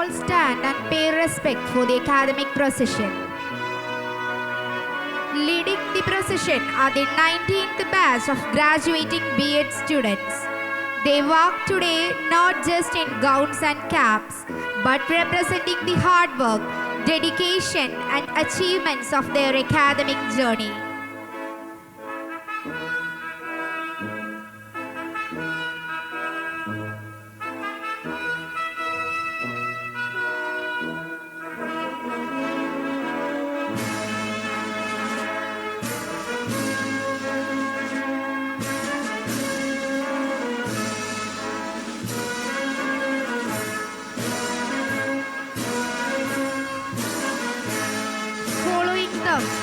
All stand and pay respect for the academic procession. Leading the procession are the 19th batch of graduating B.Ed students. They walk today not just in gowns and caps, but representing the hard work, dedication, and achievements of their academic journey.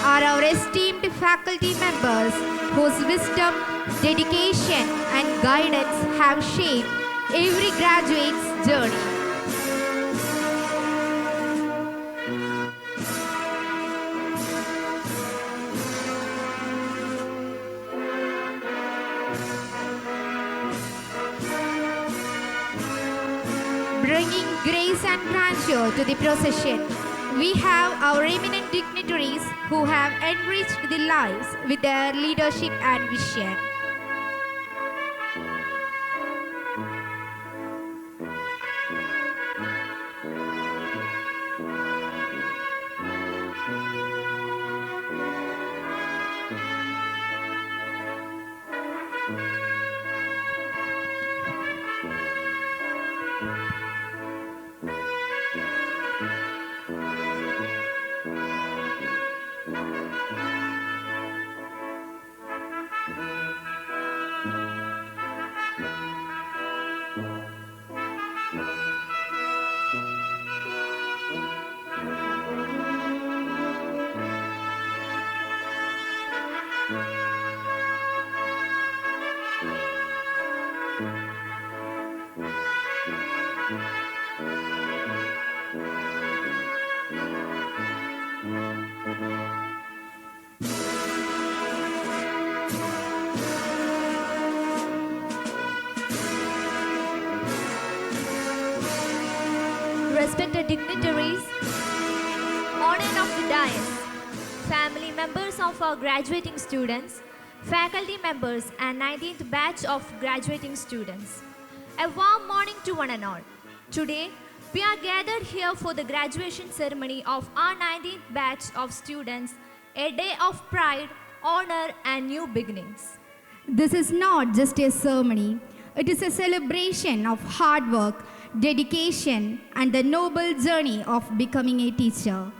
Are our esteemed faculty members whose wisdom, dedication, and guidance have shaped every graduate's journey. Bringing grace and grandeur to the procession, we have our eminent dignitaries who have enriched the lives with their leadership and vision. Respected dignitaries, honor of the dais, family members of our graduating students, faculty members and 19th batch of graduating students. A warm morning to one and all. Today, we are gathered here for the graduation ceremony of our 19th batch of students, a day of pride, honor and new beginnings. This is not just a ceremony, it is a celebration of hard work, dedication, and the noble journey of becoming a teacher.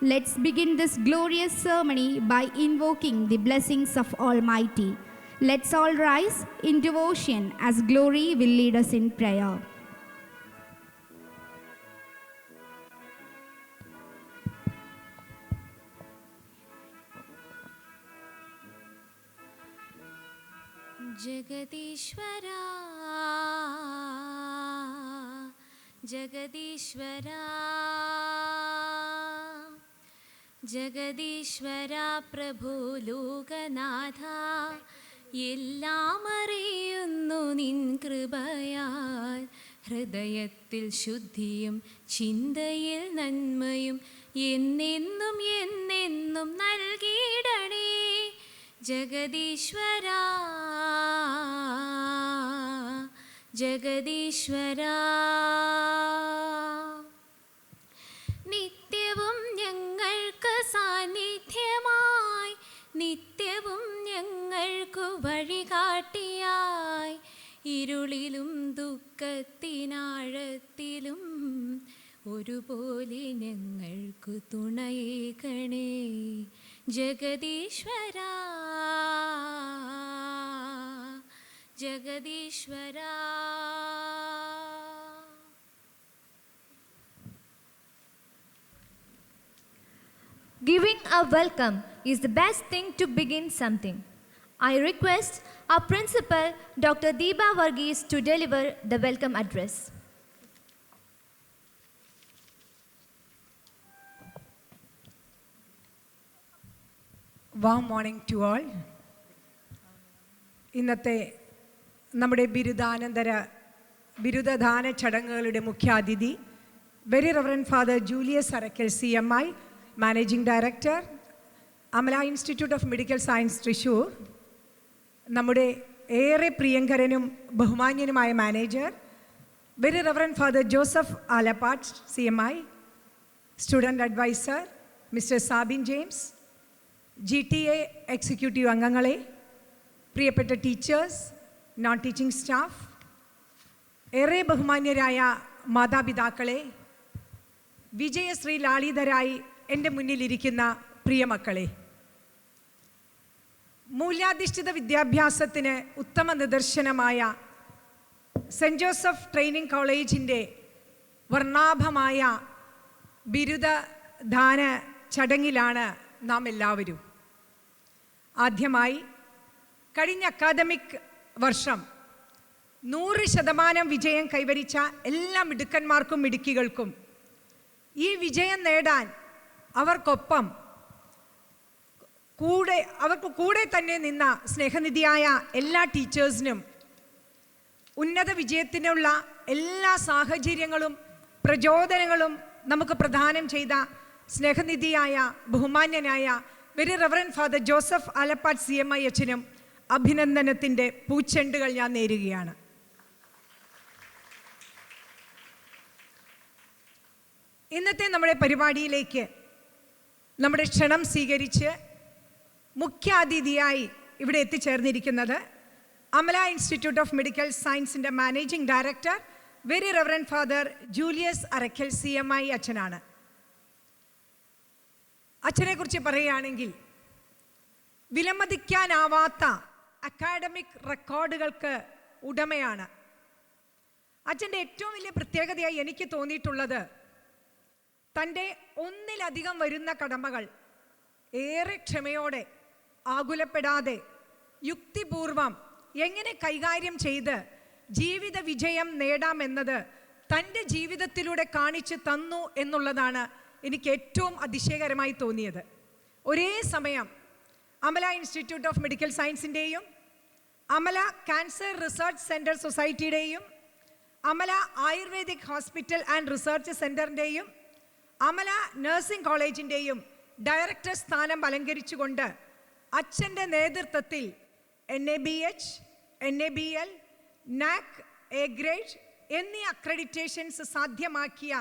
Let's begin this glorious ceremony by invoking the blessings of Almighty. Let's all rise in devotion as Glory will lead us in prayer. Jagadishwara, Jagadishwara, Jagadishwara Prabhu Lokanatha, എല്ലാം അറിയുന്നു നിൻ കൃപയാൽ ഹൃദയത്തിൽ ശുദ്ധിയും ചിന്തയിൽ നന്മയും എന്നെന്നും എന്നെന്നും നൽകിയിടണേ ജഗദീശ്വര ജഗദീശ്വര നിത്യവും ഞങ്ങൾക്ക് സാന്നിധ്യമായി നിത്യവും ഞങ്ങൾക്കു വഴികാട്ടിയായി ഇരുളിലും ദുഃഖത്തിനാഴത്തിലും ഒരുപോലെ ഞങ്ങൾക്കു തുണയേകണേ ജഗദീശ്വര ജഗദീശ്വര. Giving a welcome is the best thing to begin something. I request our principal, Dr. Deepa Varghese, to deliver the welcome address. Warm morning to all. ഇന്നത്തെ നമ്മുടെ ബിരുദദാന ചടങ്ങുകളുടെ മുഖ്യാതിഥി Very Reverend Father Julius Arakkal, CMI, Managing Director, Amala Institute of Medical Science, Thrissur. നമ്മുടെ ഏറെ പ്രിയങ്കരനും ബഹുമാന്യനുമായ manager very reverend father Joseph Alappatt CMI, student advisor mister Sabin James, GTA executive അംഗങ്ങളെ, പ്രിയപ്പെട്ട ടീച്ചേഴ്സ്, നോൺ ടീച്ചിങ് സ്റ്റാഫ്, ഏറെ ബഹുമാന്യരായ മാതാപിതാക്കളെ, വിജയശ്രീ ലാളിതരായി എൻ്റെ മുന്നിലിരിക്കുന്ന പ്രിയമക്കളെ, മൂല്യാധിഷ്ഠിത വിദ്യാഭ്യാസത്തിന് ഉത്തമ നിദർശനമായ സെൻറ്റ് ജോസഫ് ട്രെയിനിങ് കോളേജിൻ്റെ വർണ്ണാഭമായ ബിരുദദാന ചടങ്ങിലാണ് നാം എല്ലാവരും. ആദ്യമായി കഴിഞ്ഞ അക്കാദമിക് വർഷം 100% വിജയം കൈവരിച്ച എല്ലാ മിടുക്കന്മാർക്കും മിടുക്കികൾക്കും ഈ വിജയം നേടാൻ അവർക്കൊപ്പം അവർക്ക് കൂടെ തന്നെ നിന്ന സ്നേഹനിധിയായ എല്ലാ ടീച്ചേഴ്സിനും ഉന്നത വിജയത്തിനുള്ള എല്ലാ സാഹചര്യങ്ങളും പ്രചോദനങ്ങളും നമുക്ക് പ്രദാനം ചെയ്ത സ്നേഹനിധിയായ ബഹുമാന്യനായ very reverend father Joseph Alappatt CMI അച്ഛനും അഭിനന്ദനത്തിൻ്റെ പൂച്ചെണ്ടുകൾ ഞാൻ നേരുകയാണ്. ഇന്നത്തെ നമ്മുടെ പരിപാടിയിലേക്ക് നമ്മുടെ ക്ഷണം സ്വീകരിച്ച് മുഖ്യാതിഥിയായി ഇവിടെ എത്തിച്ചേർന്നിരിക്കുന്നത് അമല ഇൻസ്റ്റിറ്റ്യൂട്ട് ഓഫ് മെഡിക്കൽ സയൻസിൻ്റെ managing director very reverend father Julius Arakkal CMI അച്ഛനാണ്. അച്ഛനെക്കുറിച്ച് പറയുകയാണെങ്കിൽ വിലമതിക്കാനാവാത്ത അക്കാഡമിക് റെക്കോർഡുകൾക്ക് ഉടമയാണ്. അച്ഛൻ്റെ ഏറ്റവും വലിയ പ്രത്യേകതയായി എനിക്ക് തോന്നിയിട്ടുള്ളത് തൻ്റെ ഒന്നിലധികം വരുന്ന കടമകൾ ഏറെ ക്ഷമയോടെ, ആകുലപ്പെടാതെ, യുക്തിപൂർവം എങ്ങനെ കൈകാര്യം ചെയ്ത് ജീവിത വിജയം നേടാമെന്നത് തൻ്റെ ജീവിതത്തിലൂടെ കാണിച്ചു തന്നു എന്നുള്ളതാണ് എനിക്ക് ഏറ്റവും അതിശയകരമായി തോന്നിയത്. ഒരേ സമയം അമല ഇൻസ്റ്റിറ്റ്യൂട്ട് ഓഫ് മെഡിക്കൽ സയൻസിൻ്റെയും അമല ക്യാൻസർ റിസർച്ച് സെൻറ്റർ സൊസൈറ്റിയുടെയും Amala ayurvedic hospital and research സെൻറ്ററിൻ്റെയും അമല നഴ്സിംഗ് കോളേജിൻ്റെയും ഡയറക്ടർ സ്ഥാനം അലങ്കരിച്ചുകൊണ്ട് അച്ഛൻ്റെ നേതൃത്വത്തിൽ NABH, NABL, NAC, A grade എന്നീ അക്രഡിറ്റേഷൻസ് സാധ്യമാക്കിയ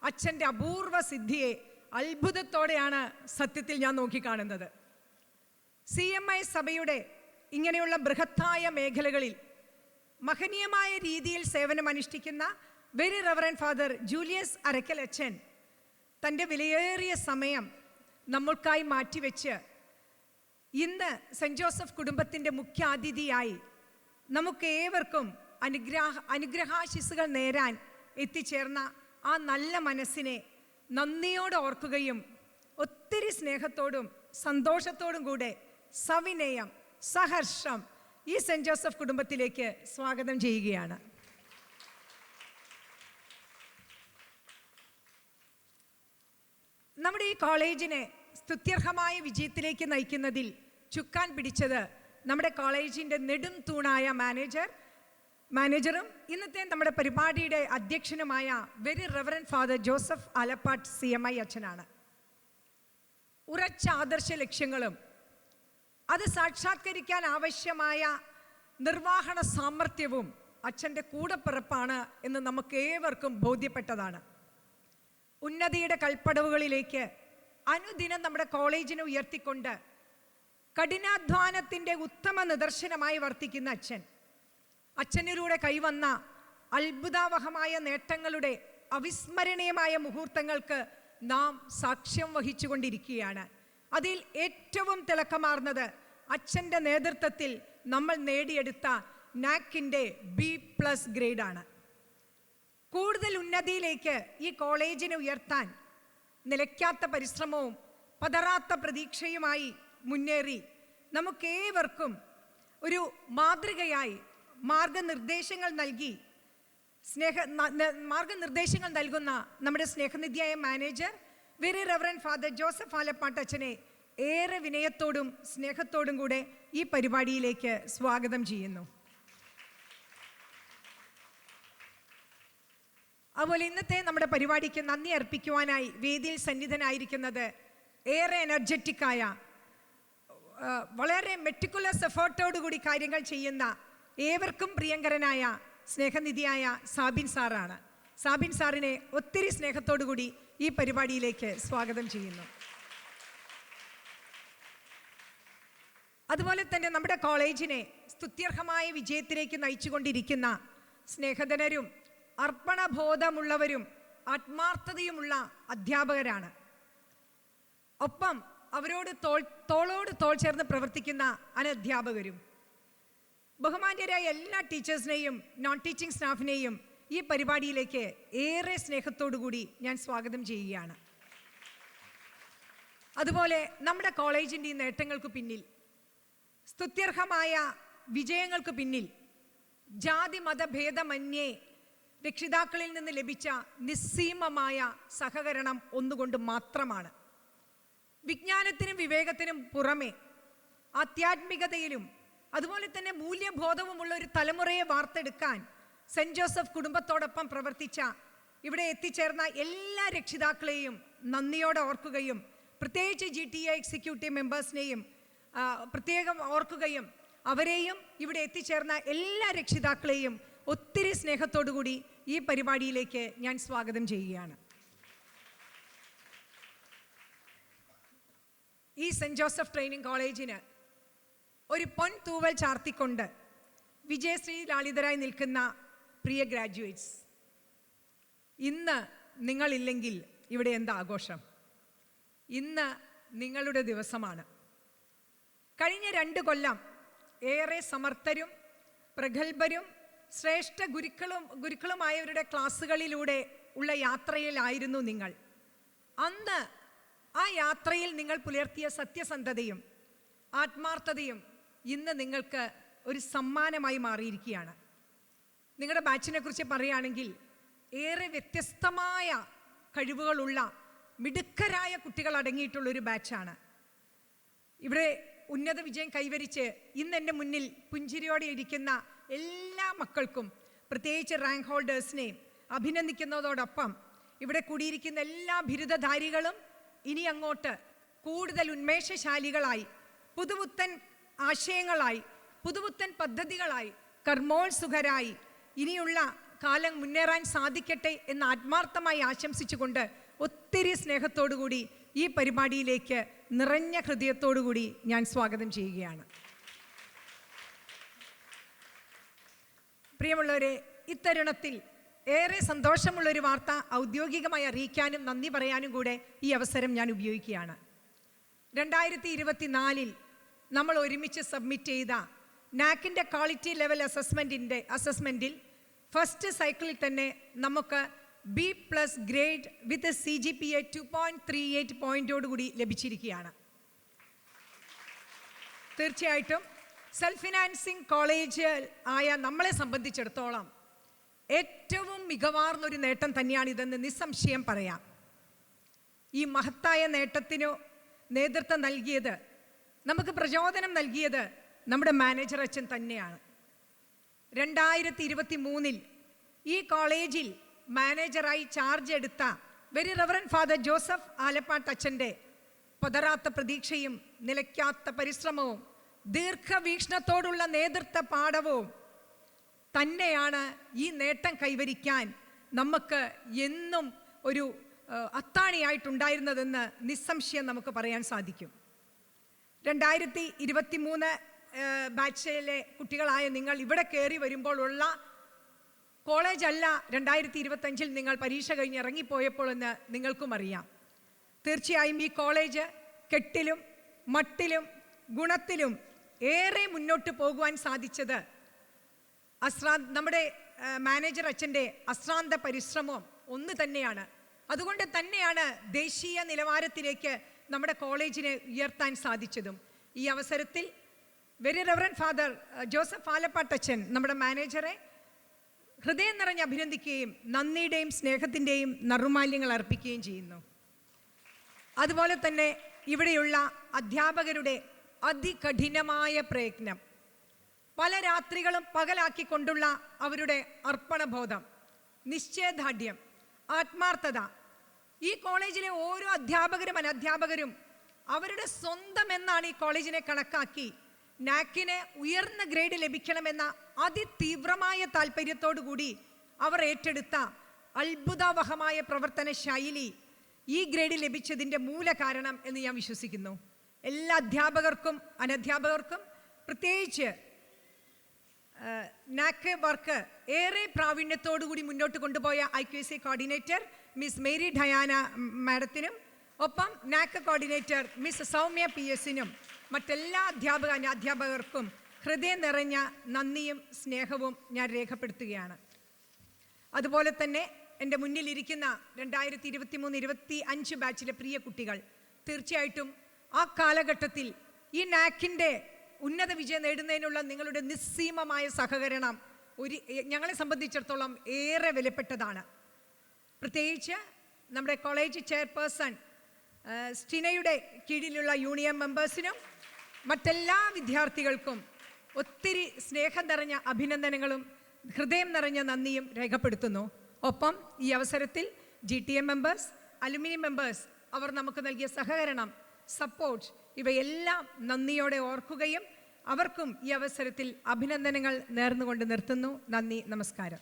അച്ഛൻ്റെ അപൂർവ സിദ്ധിയെ അത്ഭുതത്തോടെയാണ് സത്യത്തിൽ ഞാൻ നോക്കിക്കാണുന്നത്. CMI സഭയുടെ ഇങ്ങനെയുള്ള ബൃഹത്തായ മേഖലകളിൽ മഹനീയമായ രീതിയിൽ സേവനമനുഷ്ഠിക്കുന്ന very reverend father Julius Arakkal അച്ഛൻ തൻ്റെ വിലയേറിയ സമയം നമ്മൾക്കായി മാറ്റിവെച്ച് ഇന്ന് സെൻറ്റ് ജോസഫ് കുടുംബത്തിൻ്റെ മുഖ്യ അതിഥിയായി നമുക്കേവർക്കും അനുഗ്രഹാശിസുകൾ നേരാൻ എത്തിച്ചേർന്ന ആ നല്ല മനസ്സിനെ നന്ദിയോടെ ഓർക്കുകയും ഒത്തിരി സ്നേഹത്തോടും സന്തോഷത്തോടും കൂടെ സവിനയം സഹർഷം ഈ സെൻറ്റ് ജോസഫ് കുടുംബത്തിലേക്ക് സ്വാഗതം ചെയ്യുകയാണ്. നമ്മുടെ ഈ കോളേജിനെ സ്തുത്യർഹമായ വിജയത്തിലേക്ക് നയിക്കുന്നതിൽ ചുക്കാൻ പിടിച്ചത് നമ്മുടെ കോളേജിൻ്റെ നെടും തൂണായ മാനേജറും ഇന്നത്തെ നമ്മുടെ പരിപാടിയുടെ അധ്യക്ഷനുമായ very reverend father Joseph Alappatt CMI അച്ഛനാണ്. ഉറച്ച ആദർശ ലക്ഷ്യങ്ങളും അത് സാക്ഷാത്കരിക്കാൻ ആവശ്യമായ നിർവഹണ സാമർഥ്യവും അച്ഛൻ്റെ കൂടപ്പിറപ്പാണ് എന്ന് നമുക്ക് ഏവർക്കും ബോധ്യപ്പെട്ടതാണ്. ഉന്നതിയുടെ കൽപ്പടവുകളിലേക്ക് അനുദിനം നമ്മുടെ കോളേജിനെ ഉയർത്തിക്കൊണ്ട് കഠിനാധ്വാനത്തിൻ്റെ ഉത്തമ നിദർശനമായി വർത്തിക്കുന്ന അച്ഛനിലൂടെ കൈവന്ന അത്ഭുതാവഹമായ നേട്ടങ്ങളുടെ അവിസ്മരണീയമായ മുഹൂർത്തങ്ങൾക്ക് നാം സാക്ഷ്യം വഹിച്ചുകൊണ്ടിരിക്കുകയാണ്. അതിൽ ഏറ്റവും തിളക്കമാർന്നത് അച്ഛൻ്റെ നേതൃത്വത്തിൽ നമ്മൾ നേടിയെടുത്ത നാക്കിൻ്റെ B+ ഗ്രേഡാണ്. കൂടുതൽ ഉന്നതിയിലേക്ക് ഈ കോളേജിനെ ഉയർത്താൻ നിലയ്ക്കാത്ത പരിശ്രമവും പതറാത്ത പ്രതീക്ഷയുമായി മുന്നേറി നമുക്കേവർക്കും ഒരു മാതൃകയായി മാർഗനിർദ്ദേശങ്ങൾ നൽകുന്ന നമ്മുടെ സ്നേഹനിധിയായ manager very reverend father Joseph Alappatt അച്ഛനെ ഏറെ വിനയത്തോടും സ്നേഹത്തോടും കൂടെ ഈ പരിപാടിയിലേക്ക് സ്വാഗതം ചെയ്യുന്നു. അതുപോലെ ഇന്നത്തെ നമ്മുടെ പരിപാടിക്ക് നന്ദി അർപ്പിക്കുവാനായി വേദിയിൽ സന്നിധനായിരിക്കുന്നത് ഏറെ എനർജറ്റിക്കായ, വളരെ മെറ്റിക്കുലസ് എഫേർട്ടോടുകൂടി കാര്യങ്ങൾ ചെയ്യുന്ന ഏവർക്കും പ്രിയങ്കരനായ സ്നേഹനിധിയായ സാബിൻ സാറാണ്. സാബിൻ സാറിനെ ഒത്തിരി സ്നേഹത്തോടുകൂടി ഈ പരിപാടിയിലേക്ക് സ്വാഗതം ചെയ്യുന്നു. അതുപോലെ തന്നെ നമ്മുടെ കോളേജിനെ സ്തുത്യർഹമായ വിജയത്തിലേക്ക് നയിച്ചുകൊണ്ടിരിക്കുന്ന സ്നേഹധനരും അർപ്പണബോധമുള്ളവരും ആത്മാർത്ഥതയുമുള്ള അധ്യാപകരാണ്. ഒപ്പം അവരോട് തോളോട് തോൾ ചേർന്ന് പ്രവർത്തിക്കുന്ന അനധ്യാപകരും. ബഹുമാന്യരായ എല്ലാ ടീച്ചേഴ്സിനെയും നോൺ ടീച്ചിങ് സ്റ്റാഫിനെയും ഈ പരിപാടിയിലേക്ക് ഏറെ സ്നേഹത്തോടുകൂടി ഞാൻ സ്വാഗതം ചെയ്യുകയാണ്. അതുപോലെ നമ്മുടെ കോളേജിൻ്റെ ഈ നേട്ടങ്ങൾക്ക് പിന്നിൽ, സ്തുത്യർഹമായ വിജയങ്ങൾക്ക് പിന്നിൽ ജാതി മതഭേദമന്യേ രക്ഷിതാക്കളിൽ നിന്ന് ലഭിച്ച നിസ്സീമമായ സഹകരണം ഒന്നുകൊണ്ട് മാത്രമാണ്. വിജ്ഞാനത്തിനും വിവേകത്തിനും പുറമെ ആധ്യാത്മികതയിലും അതുപോലെ തന്നെ മൂല്യബോധവുമുള്ള ഒരു തലമുറയെ വാർത്തെടുക്കാൻ സെൻറ് ജോസഫ് കുടുംബത്തോടൊപ്പം പ്രവർത്തിച്ച ഇവിടെ എത്തിച്ചേർന്ന എല്ലാ രക്ഷിതാക്കളെയും നന്ദിയോടെ ഓർക്കുകയും പ്രത്യേകിച്ച് GTA എക്സിക്യൂട്ടീവ് മെമ്പേഴ്സിനെയും പ്രത്യേകം ഓർക്കുകയും അവരെയും ഇവിടെ എത്തിച്ചേർന്ന എല്ലാ രക്ഷിതാക്കളെയും ഒത്തിരി സ്നേഹത്തോടുകൂടി ഈ പരിപാടിയിലേക്ക് ഞാൻ സ്വാഗതം ചെയ്യുകയാണ്. ഈ സെൻറ് ജോസഫ് ട്രെയിനിങ് കോളേജിന് ഒരു പൊൻതൂവൽ ചാർത്തിക്കൊണ്ട് വിജയശ്രീ ലാളിതരായി നിൽക്കുന്ന പ്രിയ ഗ്രാജുവേറ്റ്സ്, ഇന്ന് നിങ്ങളില്ലെങ്കിൽ ഇവിടെ എന്താ ആഘോഷം? ഇന്ന് നിങ്ങളുടെ ദിവസമാണ്. കഴിഞ്ഞ 2 കൊല്ലം ഏറെ സമർത്ഥരും പ്രഗത്ഭരും ശ്രേഷ്ഠ ഗുരുക്കളുമായവരുടെ ക്ലാസ്സുകളിലൂടെ ഉള്ള യാത്രയിലായിരുന്നു നിങ്ങൾ. അന്ന് ആ യാത്രയിൽ നിങ്ങൾ പുലർത്തിയ സത്യസന്ധതയും ആത്മാർത്ഥതയും ഇന്ന് നിങ്ങൾക്ക് ഒരു സമ്മാനമായി മാറിയിരിക്കുകയാണ്. നിങ്ങളുടെ ബാച്ചിനെ കുറിച്ച് പറയുകയാണെങ്കിൽ ഏറെ വ്യത്യസ്തമായ കഴിവുകളുള്ള മിടുക്കരായ കുട്ടികൾ അടങ്ങിയിട്ടുള്ളൊരു ബാച്ചാണ്. ഇവിടെ ഉന്നത വിജയം കൈവരിച്ച് ഇന്ന് എൻ്റെ മുന്നിൽ പുഞ്ചിരിയോടെ ഇരിക്കുന്ന എല്ലാ മക്കൾക്കും, പ്രത്യേകിച്ച് റാങ്ക് ഹോൾഡേഴ്സിനെയും അഭിനന്ദിക്കുന്നതോടൊപ്പം ഇവിടെ കൂടിയിരിക്കുന്ന എല്ലാ ബിരുദധാരികളും ഇനി അങ്ങോട്ട് കൂടുതൽ ഉന്മേഷശാലികളായി, പുതുപുത്തൻ ആശയങ്ങളായി, പുതുപുത്തൻ പദ്ധതികളായി, കർമ്മോത്സുകരായി ഇനിയുള്ള കാലം മുന്നേറാൻ സാധിക്കട്ടെ എന്ന് ആത്മാർത്ഥമായി ആശംസിച്ചുകൊണ്ട് ഒത്തിരി സ്നേഹത്തോടുകൂടി ഈ പരിപാടിയിലേക്ക് നിറഞ്ഞ ഹൃദയത്തോടുകൂടി ഞാൻ സ്വാഗതം ചെയ്യുകയാണ്. പ്രിയമുള്ളവരെ, ഇത്തരുണത്തിൽ ഏറെ സന്തോഷമുള്ളൊരു വാർത്ത ഔദ്യോഗികമായി അറിയിക്കാനും നന്ദി പറയാനും കൂടെ ഈ അവസരം ഞാൻ ഉപയോഗിക്കുകയാണ്. 2024 നമ്മൾ ഒരുമിച്ച് സബ്മിറ്റ് ചെയ്ത നാക്കിൻ്റെ ക്വാളിറ്റി ലെവൽ അസസ്മെൻറ്റിൽ ഫസ്റ്റ് സൈക്കിളിൽ തന്നെ നമുക്ക് B+ ഗ്രേഡ് വിത്ത് CGPA 2.38 പോയിന്റോടുകൂടി ലഭിച്ചിരിക്കുകയാണ്. തീർച്ചയായിട്ടും സെൽഫ് ഫിനാൻസിങ് കോളേജ് ആയ നമ്മളെ സംബന്ധിച്ചിടത്തോളം ഏറ്റവും മികവാർന്നൊരു നേട്ടം തന്നെയാണിതെന്ന് നിസ്സംശയം പറയാം. ഈ മഹത്തായ നേട്ടത്തിനു നേതൃത്വം നൽകിയത്, നമുക്ക് പ്രചോദനം നൽകിയത് നമ്മുടെ മാനേജർ അച്ഛൻ തന്നെയാണ്. 2023 ഈ കോളേജിൽ മാനേജറായി ചാർജ് എടുത്ത very reverend father Joseph Alappatt അച്ഛൻ്റെ പതറാത്ത പ്രതീക്ഷയും നിലയ്ക്കാത്ത പരിശ്രമവും ദീർഘവീക്ഷണത്തോടുള്ള നേതൃത്വ പാഠവും തന്നെയാണ് ഈ നേട്ടം കൈവരിക്കാൻ നമുക്ക് എന്നും ഒരു അത്താണിയായിട്ടുണ്ടായിരുന്നതെന്ന് നിസ്സംശയം നമുക്ക് പറയാൻ സാധിക്കും. 2023 ബാച്ചിലെ കുട്ടികളായ നിങ്ങൾ ഇവിടെ കയറി വരുമ്പോൾ ഉള്ള കോളേജല്ല 2025 നിങ്ങൾ പരീക്ഷ കഴിഞ്ഞ് ഇറങ്ങിപ്പോയപ്പോൾ എന്ന് നിങ്ങൾക്കും അറിയാം. തീർച്ചയായും ഈ കോളേജ് കെട്ടിലും മട്ടിലും ഗുണത്തിലും ഏറെ മുന്നോട്ട് പോകുവാൻ സാധിച്ചത് നമ്മുടെ മാനേജർ അച്ഛൻ്റെ അശ്രാന്ത പരിശ്രമം ഒന്ന് തന്നെയാണ്. അതുകൊണ്ട് തന്നെയാണ് ദേശീയ നിലവാരത്തിലേക്ക് നമ്മുടെ കോളേജിനെ ഉയർത്താൻ സാധിച്ചതും. ഈ അവസരത്തിൽ വെരി റവറൻഡ് ഫാദർ ജോസഫ് ആലപ്പാട്ടച്ചൻ നമ്മുടെ മാനേജറെ ഹൃദയം നിറഞ്ഞ് അഭിനന്ദിക്കുകയും നന്ദിയുടെയും സ്നേഹത്തിൻ്റെയും നറുമാല്യങ്ങൾ അർപ്പിക്കുകയും ചെയ്യുന്നു. അതുപോലെ തന്നെ ഇവിടെയുള്ള അധ്യാപകരുടെ അതികഠിനമായ പ്രയത്നം, പല രാത്രികളും പകലാക്കിക്കൊണ്ടുള്ള അവരുടെ അർപ്പണബോധം, നിശ്ചയദാർഢ്യം ആത്മാർത്ഥത. ഈ കോളേജിലെ ഓരോ അധ്യാപകരും അനധ്യാപകരും അവരുടെ സ്വന്തം എന്നാണ് ഈ കോളേജിനെ കണക്കാക്കി നാക്കിന് ഉയർന്ന ഗ്രേഡ് ലഭിക്കണമെന്ന അതിതീവ്രമായ താല്പര്യത്തോടു കൂടി അവർ ഏറ്റെടുത്ത അത്ഭുതാവഹമായ പ്രവർത്തന ശൈലി ഈ ഗ്രേഡ് ലഭിച്ചതിൻ്റെ മൂല കാരണം എന്ന് ഞാൻ വിശ്വസിക്കുന്നു. എല്ലാ അധ്യാപകർക്കും അനധ്യാപകർക്കും പ്രത്യേകിച്ച് നാക്ക് വർക്ക് ഏറെ പ്രാവീണ്യത്തോടുകൂടി മുന്നോട്ട് കൊണ്ടുപോയ IQAC coordinator miss Mary Diana മാഡത്തിനും ഒപ്പം നാക്ക് കോർഡിനേറ്റർ മിസ് സൗമ്യ PS-നും മറ്റെല്ലാ അധ്യാപകർക്കും ഹൃദയം നിറഞ്ഞ നന്ദിയും സ്നേഹവും ഞാൻ രേഖപ്പെടുത്തുകയാണ്. അതുപോലെ തന്നെ എൻ്റെ മുന്നിലിരിക്കുന്ന 2023-25 ബാച്ചിലെ പ്രിയ കുട്ടികൾ, തീർച്ചയായിട്ടും ആ കാലഘട്ടത്തിൽ ഈ നാക്കിൻ്റെ ഉന്നത വിജയം നേടുന്നതിനുള്ള നിങ്ങളുടെ നിസ്സീമമായ സഹകരണം ഞങ്ങളെ സംബന്ധിച്ചിടത്തോളം ഏറെ വിലപ്പെട്ടതാണ്. പ്രത്യേകിച്ച് നമ്മുടെ കോളേജ് ചെയർപേഴ്സൺ സ്റ്റിനയുടെ കീഴിലുള്ള യൂണിയൻ മെമ്പേഴ്സിനും മറ്റെല്ലാ വിദ്യാർത്ഥികൾക്കും ഒത്തിരി സ്നേഹം നിറഞ്ഞ അഭിനന്ദനങ്ങളും ഹൃദയം നിറഞ്ഞ നന്ദിയും രേഖപ്പെടുത്തുന്നു. ഒപ്പം ഈ അവസരത്തിൽ GTM മെമ്പേഴ്സ്, അലുമിനി മെമ്പേഴ്സ് അവർ നമുക്ക് നൽകിയ സഹകരണം, സപ്പോർട്ട് ഇവയെല്ലാം നന്ദിയോടെ ഓർക്കുകയും അവർക്കും ഈ അവസരത്തിൽ അഭിനന്ദനങ്ങൾ നേർന്നുകൊണ്ട് നിർത്തുന്നു. നന്ദി, നമസ്കാരം.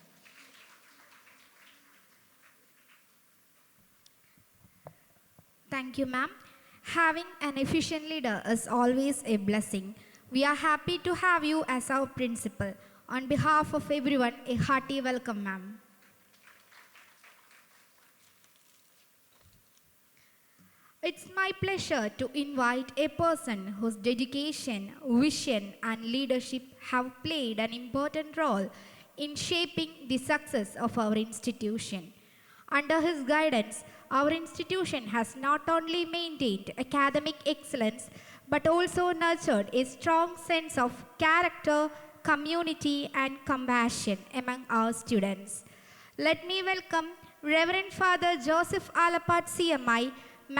Thank you, ma'am. Having an efficient leader is always a blessing. We are happy to have you as our principal. On behalf of everyone, a hearty welcome, ma'am. It's my pleasure to invite a person whose dedication, vision, and leadership have played an important role in shaping the success of our institution. Under his guidance, our institution has not only maintained academic excellence but also nurtured a strong sense of character, community, and compassion among our students. Let me welcome Reverend Father Joseph Alapat CMI,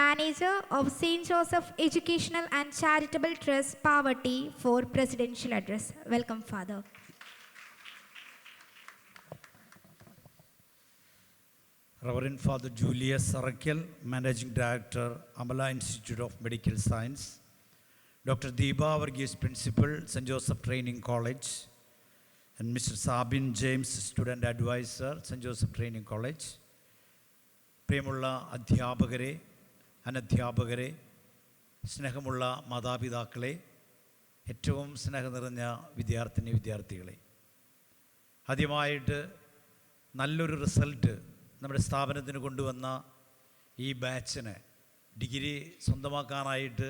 Manager of St. Joseph Educational and Charitable Trust, Pavati, for Presidential Address. Welcome, Father. Reverend Father Julius Sarakel, Managing Director, Amala Institute of Medical Science. Dr. Deepa Varghese, Principal, St. Joseph Training College. And Mr. Sabin James, Student Advisor, St. Joseph Training College. പ്രിയമുള്ള അധ്യാപകരെ, അനധ്യാപകരെ, സ്നേഹമുള്ള മാതാപിതാക്കളെ, ഏറ്റവും സ്നേഹം നിറഞ്ഞ വിദ്യാർത്ഥികളെ, ആദ്യമായിട്ട് നല്ലൊരു റിസൾട്ട് നമ്മുടെ സ്ഥാപനത്തിന് കൊണ്ടുവന്ന ഈ ബാച്ചിന്, ഡിഗ്രി സ്വന്തമാക്കാനായിട്ട്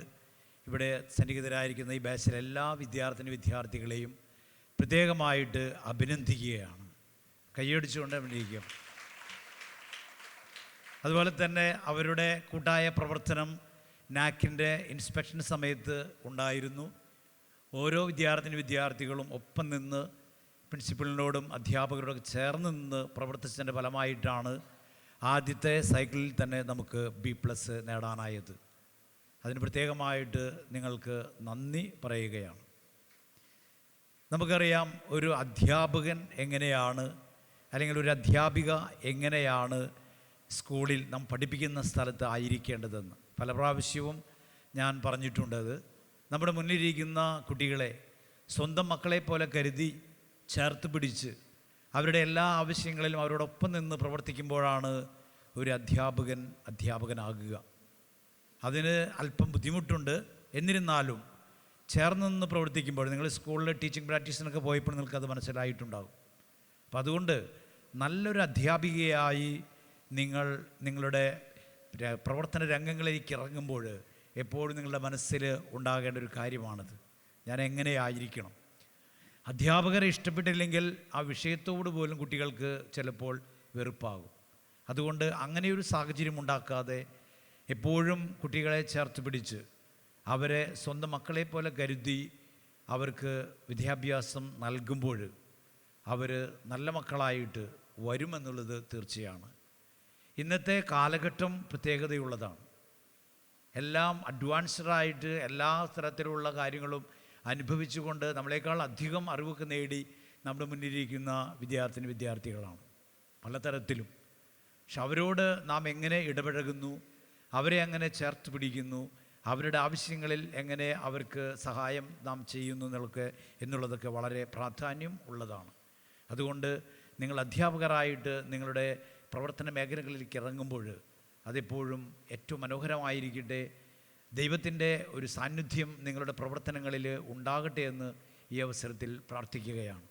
ഇവിടെ സന്നിഹിതരായിരിക്കുന്ന ഈ ബാച്ചിലെ എല്ലാ വിദ്യാർത്ഥികളെയും പ്രത്യേകമായിട്ട് അഭിനന്ദിക്കുകയാണ്. കൈയടിച്ചുകൊണ്ട് അഭിനന്ദിക്കും. അതുപോലെ തന്നെ അവരുടെ കൂട്ടായ പ്രവർത്തനം നാക്കിൻ്റെ ഇൻസ്പെക്ഷൻ സമയത്ത് ഉണ്ടായിരുന്നു. ഓരോ വിദ്യാർത്ഥികളും ഒപ്പം നിന്ന് പ്രിൻസിപ്പലിനോടും അധ്യാപകരോടൊക്കെ ചേർന്ന് നിന്ന് പ്രവർത്തിച്ചതിൻ്റെ ഫലമായിട്ടാണ് ആദ്യത്തെ സൈക്കിളിൽ തന്നെ നമുക്ക് B+ നേടാനായത്. അതിന് പ്രത്യേകമായിട്ട് നിങ്ങൾക്ക് നന്ദി പറയുകയാണ്. നമുക്കറിയാം ഒരു അധ്യാപകൻ എങ്ങനെയാണ്, അല്ലെങ്കിൽ ഒരു അധ്യാപിക എങ്ങനെയാണ് സ്കൂളിൽ നാം പഠിപ്പിക്കുന്ന സ്ഥലത്ത് ആയിരിക്കേണ്ടതെന്ന് പല പ്രാവശ്യവും ഞാൻ പറഞ്ഞിട്ടുണ്ടത്. നമ്മുടെ മുന്നിലിരിക്കുന്ന കുട്ടികളെ സ്വന്തം മക്കളെ പോലെ കരുതി ചേർത്ത് പിടിച്ച് അവരുടെ എല്ലാ ആവശ്യങ്ങളിലും അവരോടൊപ്പം നിന്ന് പ്രവർത്തിക്കുമ്പോഴാണ് ഒരു അധ്യാപകനാകുക. അതിന് അല്പം ബുദ്ധിമുട്ടുണ്ട്. എന്നിരുന്നാലും ചേർന്ന് നിന്ന് പ്രവർത്തിക്കുമ്പോൾ, നിങ്ങൾ സ്കൂളിൽ ടീച്ചിങ് പ്രാക്ടീസിനൊക്കെ പോയപ്പോൾ നിങ്ങൾക്കത് മനസ്സിലായിട്ടുണ്ടാകും. അപ്പം അതുകൊണ്ട് നല്ലൊരു അധ്യാപികയായി നിങ്ങളുടെ പ്രവർത്തന രംഗങ്ങളിലേക്ക് ഇറങ്ങുമ്പോൾ എപ്പോഴും നിങ്ങളുടെ മനസ്സിൽ ഉണ്ടാകേണ്ട ഒരു കാര്യമാണത്. ഞാൻ എങ്ങനെയായിരിക്കണം. അധ്യാപകരെ ഇഷ്ടപ്പെട്ടില്ലെങ്കിൽ ആ വിഷയത്തോട് പോലും കുട്ടികൾക്ക് ചിലപ്പോൾ വെറുപ്പാകും. അതുകൊണ്ട് അങ്ങനെയൊരു സാഹചര്യം ഉണ്ടാക്കാതെ എപ്പോഴും കുട്ടികളെ ചേർത്ത് പിടിച്ച് അവരെ സ്വന്തം മക്കളെ പോലെ കരുതി അവർക്ക് വിദ്യാഭ്യാസം നൽകുമ്പോൾ അവർ നല്ല മക്കളായിട്ട് വരുമെന്നുള്ളത് തീർച്ചയാണ്. ഇന്നത്തെ കാലഘട്ടം പ്രത്യേകതയുള്ളതാണ്. എല്ലാം അഡ്വാൻസ്ഡായിട്ട് എല്ലാ തരത്തിലുള്ള കാര്യങ്ങളും അനുഭവിച്ചുകൊണ്ട് നമ്മളെക്കാൾ അധികം അറിവൊക്കെ നേടി നമ്മുടെ മുന്നിലിരിക്കുന്ന വിദ്യാർത്ഥികളാണ്. പലതരത്തിലും പക്ഷെ അവരോട് നാം എങ്ങനെ ഇടപഴകുന്നു, അവരെ എങ്ങനെ ചേർത്ത് പിടിക്കുന്നു, അവരുടെ ആവശ്യങ്ങളിൽ എങ്ങനെ അവർക്ക് സഹായം നാം ചെയ്യുന്നു എന്നുള്ളതൊക്കെ വളരെ പ്രാധാന്യം ഉള്ളതാണ്. അതുകൊണ്ട് നിങ്ങൾ അധ്യാപകരായിട്ട് നിങ്ങളുടെ പ്രവർത്തന മേഖലകളിലേക്ക് ഇറങ്ങുമ്പോൾ അതെപ്പോഴും ഏറ്റവും മനോഹരമായിരിക്കട്ടെ. ദൈവത്തിൻ്റെ ഒരു സാന്നിധ്യം നിങ്ങളുടെ പ്രവർത്തനങ്ങളിൽ ഉണ്ടാകട്ടെ എന്ന് ഈ അവസരത്തിൽ പ്രാർത്ഥിക്കുകയാണ്.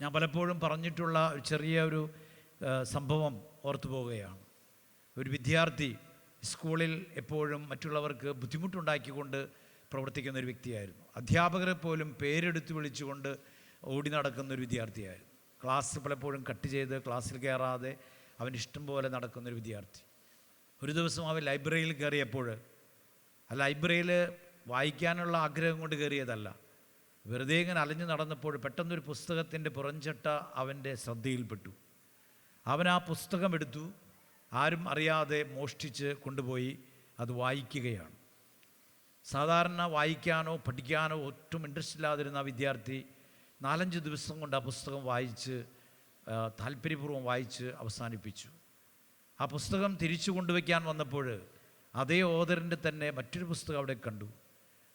ഞാൻ പലപ്പോഴും പറഞ്ഞിട്ടുള്ള ഒരു ചെറിയ ഒരു സംഭവം ഓർത്തു പോവുകയാണ്. ഒരു വിദ്യാർത്ഥി സ്കൂളിൽ എപ്പോഴും മറ്റുള്ളവർക്ക് ബുദ്ധിമുട്ടുണ്ടാക്കിക്കൊണ്ട് പ്രവർത്തിക്കുന്ന ഒരു വ്യക്തിയായിരുന്നു. അധ്യാപകരെ പോലും പേരെടുത്ത് വിളിച്ചുകൊണ്ട് ഓടി നടക്കുന്നൊരു വിദ്യാർത്ഥിയായിരുന്നു. ക്ലാസ് പലപ്പോഴും കട്ട് ചെയ്ത് ക്ലാസ്സിൽ കയറാതെ അവൻ ഇഷ്ടം പോലെ നടക്കുന്നൊരു വിദ്യാർത്ഥി. ഒരു ദിവസം അവൻ ലൈബ്രറിയിൽ കയറിയപ്പോൾ, ആ ലൈബ്രറിയിൽ വായിക്കാനുള്ള ആഗ്രഹം കൊണ്ട് കയറിയതല്ല, വെറുതെ ഇങ്ങനെ അലഞ്ഞു നടന്നപ്പോൾ പെട്ടെന്നൊരു പുസ്തകത്തിൻ്റെ പുറംചട്ട അവൻ്റെ ശ്രദ്ധയിൽപ്പെട്ടു. അവൻ ആ പുസ്തകം എടുത്തു, ആരും അറിയാതെ മോഷ്ടിച്ച് കൊണ്ടുപോയി അത് വായിക്കുകയാണ്. സാധാരണ വായിക്കാനോ പഠിക്കാനോ ഒട്ടും ഇൻട്രസ്റ്റ് ഇല്ലാതിരുന്ന ആ വിദ്യാർത്ഥി 4-5 ദിവസം കൊണ്ട് ആ പുസ്തകം വായിച്ച് താല്പര്യപൂർവ്വം വായിച്ച് അവസാനിപ്പിച്ചു. ആ പുസ്തകം തിരിച്ചു കൊണ്ടുവയ്ക്കാൻ വന്നപ്പോൾ അതേ ഓതറിൻ്റെ തന്നെ മറ്റൊരു പുസ്തകം അവിടെ കണ്ടു.